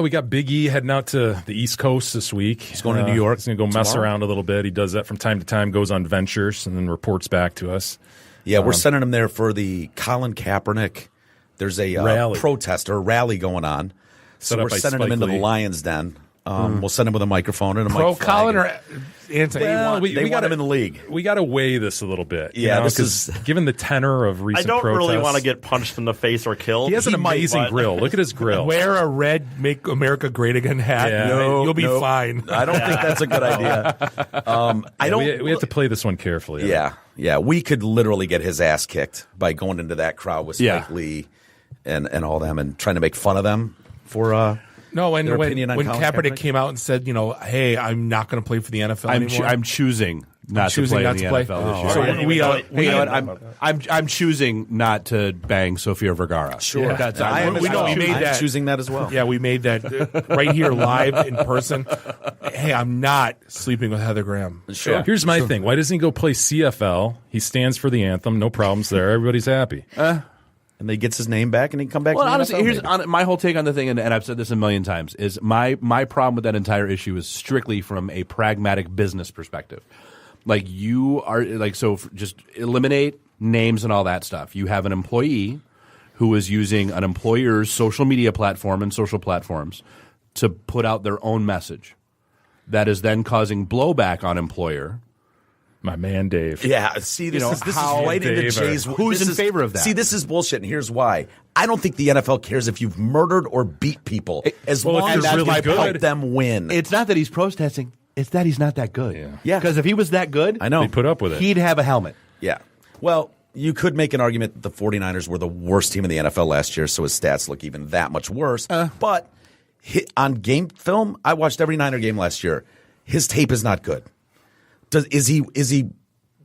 We got Big E heading out to the East Coast this week. He's going to New York. He's going to go mess around a little bit. He does that from time to time, goes on ventures, and then reports back to us. Yeah, we're sending him there for the Colin Kaepernick. There's a rally going on. So we're sending him into the Lion's Den. We'll send him with a microphone and a Pro Colin or anti? Well, they want him in the league. We got to weigh this a little bit. Yeah, this is given the tenor of recent protests. I don't really want to get punched in the face or killed. He has an amazing grill. Look at his grill. Wear a red "Make America Great Again" hat. Yeah. You'll be fine. I don't think that's a good idea. We have to play this one carefully. Yeah. We could literally get his ass kicked by going into that crowd with Spike Lee and all them and trying to make fun of them for. No, when opinion on Colin Kaepernick came out and said, "Hey, I'm not going to play for the NFL anymore. I'm choosing not to play in the NFL this year." So I'm choosing not to bang Sofia Vergara. Sure, we made that. Choosing that as well. Yeah, we made that right here live in person. Hey, I'm not sleeping with Heather Graham. Sure. Here's my thing. Why doesn't he go play CFL? He stands for the anthem. No problems there. Everybody's happy. And they gets his name back, and he can come back. Well, to the honestly, NFL, here's my whole take on the thing, and I've said this a million times: is my problem with that entire issue is strictly from a pragmatic business perspective. Like you are just eliminate names and all that stuff. You have an employee who is using an employer's social media platform and social platforms to put out their own message. That is then causing blowback on employer. My man, Dave. Yeah, see, this is right into Jay's. Who's in favor of that? See, this is bullshit, and here's why. I don't think the NFL cares if you've murdered or beat people, as long as you help them win. It's not that he's protesting; it's that he's not that good. Yeah. Because if he was that good, I know he'd put up with it. He'd have a helmet. Yeah. Well, you could make an argument that the 49ers were the worst team in the NFL last year, so his stats look even that much worse. But on game film, I watched every Niner game last year. His tape is not good.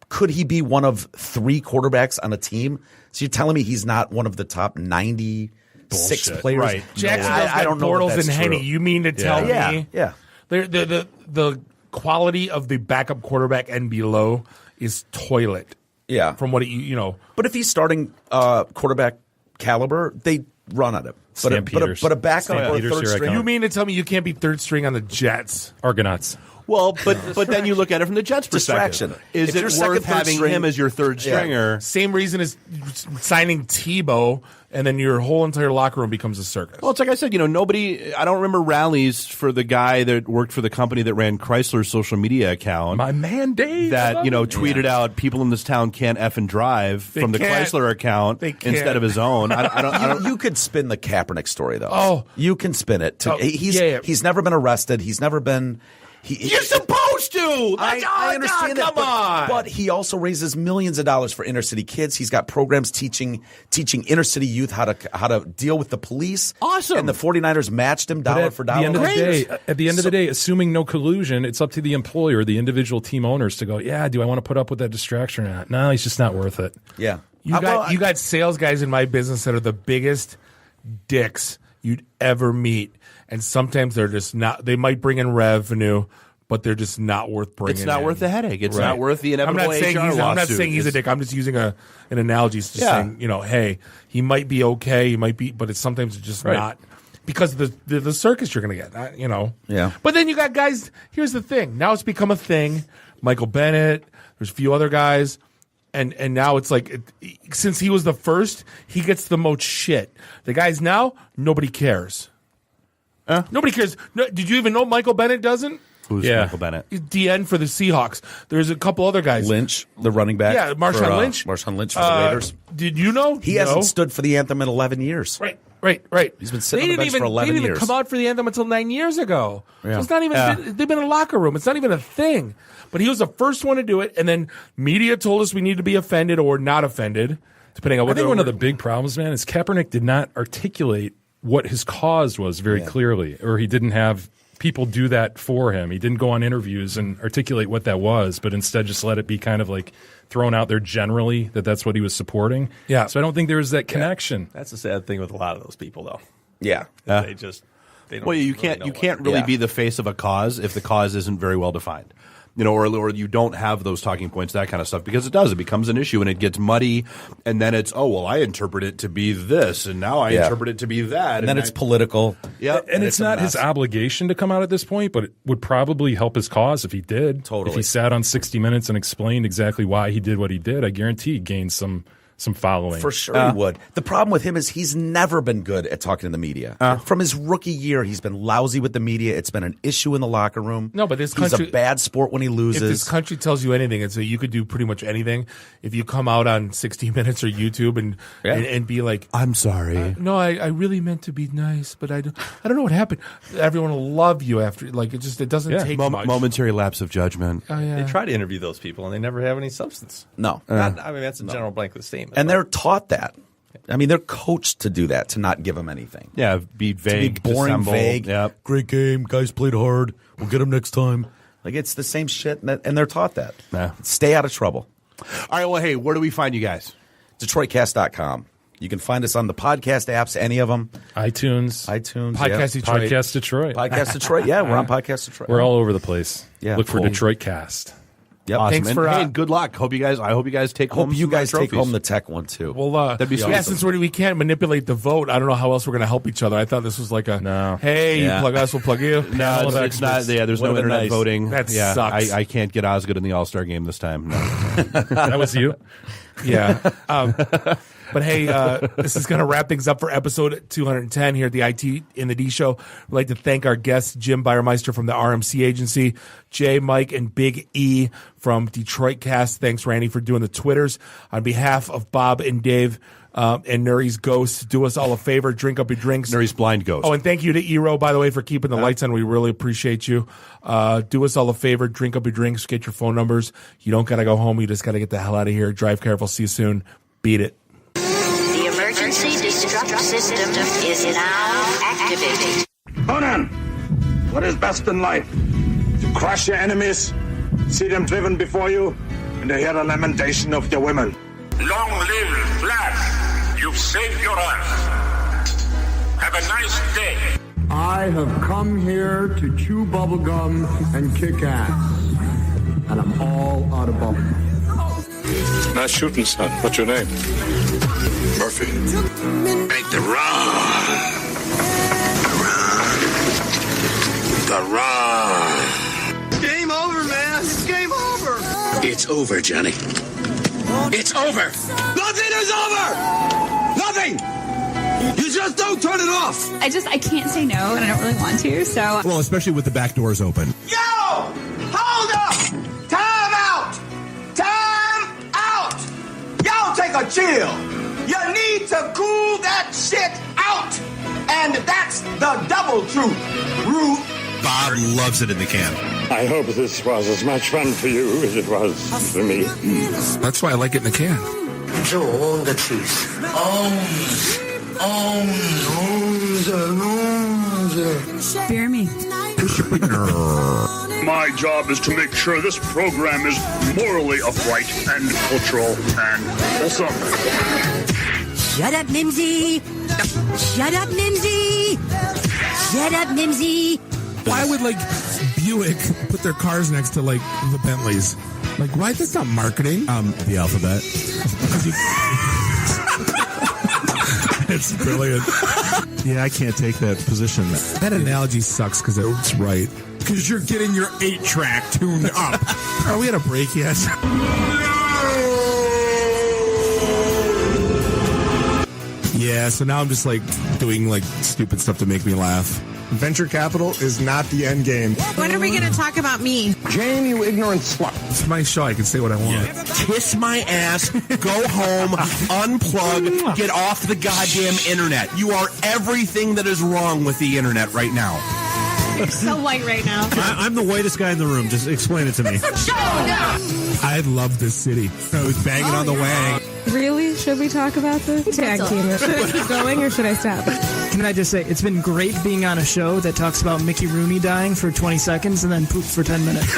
Could he be one of 3 quarterbacks on a team? So you're telling me he's not one of the top 96 players? Right. Jacksonville's got Bortles and Henne. You mean to tell me? Yeah. The quality of the backup quarterback and below is toilet. Yeah. From what But if he's starting quarterback caliber, they run at him. But a backup or a third string. You mean to tell me you can't be third string on the Jets? Argonauts. Well, but then you look at it from the Jets' Distraction. perspective. Is If it you're second, worth third having string- him as your third stringer? Same reason as signing Tebow, and then your whole entire locker room becomes a circus. Well, it's like I said, nobody. I don't remember rallies for the guy that worked for the company that ran Chrysler's social media account. My man Dave. That tweeted out, "People in this town can't effing drive" from the Chrysler account instead of his own. I don't. You could spin the Kaepernick story though. Oh, you can spin it. He's never been arrested. He's never been. You're supposed to. I understand that. Come on. But he also raises millions of dollars for inner city kids. He's got programs teaching inner city youth how to deal with the police. Awesome. And the 49ers matched him dollar for dollar. At the end of the day, assuming no collusion, it's up to the employer, the individual team owners, to go, yeah, do I want to put up with that distraction or not? No, he's just not worth it. Yeah. You got sales guys in my business that are the biggest dicks you'd ever meet. And sometimes they're just not. They might bring in revenue, but they're just not worth bringing. It's not worth the headache. It's not worth the inevitable I'm not saying he's a dick. I'm just using an analogy. It's just saying, hey, he might be okay. He might be, but sometimes it's just not because of the circus you're going to get. Yeah. But then you got guys. Here's the thing. Now it's become a thing. Michael Bennett. There's a few other guys. And now it's like, since he was the first, he gets the most shit. The guys now, nobody cares. Nobody cares. No, did you even know Michael Bennett doesn't? Who's Michael Bennett? DN for the Seahawks. There's a couple other guys. Lynch, the running back. Yeah, Marshawn Lynch. Marshawn Lynch for the Raiders. Did you know? He hasn't stood for the anthem in 11 years. Right. He's been sitting on the bench for 11 years. They didn't even come out for the anthem until 9 years ago. Yeah. So it's not even. They've been in a locker room. It's not even a thing. But he was the first one to do it, and then media told us we need to be offended or not offended, depending on what. I think one of the big problems, man, is Kaepernick did not articulate what his cause was very clearly, or he didn't have people do that for him. He didn't go on interviews and articulate what that was, but instead just let it be kind of like thrown out there generally that that's what he was supporting. Yeah. So I don't think there was that connection. That's the sad thing with a lot of those people, though. Yeah. They don't. Well, you can't really be the face of a cause if the cause isn't very well defined. Or you don't have those talking points, that kind of stuff, because it becomes an issue and it gets muddy, and then it's, I interpret it to be this, and now I interpret it to be that. And then it's political. Yeah. And it's not his obligation to come out at this point, but it would probably help his cause if he did. Totally. If he sat on 60 Minutes and explained exactly why he did what he did, I guarantee he'd gain some following. For sure he would. The problem with him is he's never been good at talking to the media. From his rookie year, he's been lousy with the media. It's been an issue in the locker room. No, but this he's country, a bad sport when he loses. If this country tells you anything, it's that you could do pretty much anything. If you come out on 60 Minutes or YouTube and be like, I'm sorry. No, I really meant to be nice, but I don't know what happened. Everyone will love you after. Like, it doesn't take much. Momentary lapse of judgment. Oh, yeah. They try to interview those people, and they never have any substance. No. That's a general blanket statement. And they're taught that. I mean, they're coached to do that, to not give them anything. Yeah, be vague, to be boring, dissemble. vague. Yep. Great game, guys played hard. We'll get them next time. Like, it's the same shit, and they're taught that. Yeah. Stay out of trouble. All right, well, hey, where do we find you guys? DetroitCast.com. You can find us on the podcast apps, any of them. iTunes. Podcast Detroit. Podcast Detroit. Podcast Detroit. Yeah, we're on Podcast Detroit. We're all over the place. Yeah, Look for cool. DetroitCast. Yep. Awesome. Thanks for and good luck. I hope you guys take home. Hope you guys take trophies. home the tech one too. Well, that'd be yeah, awesome. since we can't manipulate the vote, I don't know how else we're going to help each other. I thought this was like hey, you plug us, we'll plug you. No, it's not. Yeah, there's no internet voting. That sucks. I can't get Osgood in the All-Star game this time. No. That was you? Yeah. But hey, this is going to wrap things up for episode 210 here at the IT in the D Show. We'd like to thank our guests, Jim Bayermeister from the RMC Agency, Jay, Mike, and Big E from DetroitCast. Thanks, Randy, for doing the Twitters. On behalf of Bob and Dave and Nuri's Ghost, do us all a favor, drink up your drinks. Nuri's Blind Ghost. Oh, and thank you to Eero, by the way, for keeping the lights on. We really appreciate you. Do us all a favor, drink up your drinks, get your phone numbers. You don't got to go home. You just got to get the hell out of here. Drive careful. See you soon. Beat it. The emergency destruct system is now activated. Conan, what is best in life? To crush your enemies, see them driven before you, and to hear the lamentation of your women. Long live Flash! You've saved your life. Have a nice day. I have come here to chew bubblegum and kick ass. And I'm all out of bubblegum. Nice shooting, son. What's your name? Murphy, make the run. The run. Game over, man. It's game over. It's over, Johnny. It's over. Nothing is over. Nothing. You just don't turn it off. I can't say no, and I don't really want to, so. Well, especially with the back doors open. Yo! Hold up! Time out! Time out! Y'all take a chill. You need to cool that shit out. And that's the double truth. Ruth. Bob loves it in the can. I hope this was as much fun for you as it was for me. That's why I like it in the can. So on the truth. Bear me. My job is to make sure this program is morally upright and cultural and wholesome. Shut up, Mimsy. Shut up, Mimsy. Shut up, Mimsy. Why would Buick put their cars next to the Bentleys? Why? That's not marketing. The alphabet. It's brilliant. Yeah, I can't take that position. That analogy sucks because it's right. Because you're getting your 8-track tuned up. Are we at a break yet? Yeah, so now I'm just doing stupid stuff to make me laugh. Venture capital is not the end game. When are we going to talk about me? Jane, you ignorant slut. It's my show. I can say what I want. Kiss my ass, go home, unplug, get off the goddamn internet. You are everything that is wrong with the internet right now. You're so white right now. I'm the whitest guy in the room. Just explain it to me. I love this city. I was banging on the wang. Really? Should we talk about this? Tag team it. Should I keep going or should I stop? Can I just say, it's been great being on a show that talks about Mickey Rooney dying for 20 seconds and then poop for 10 minutes.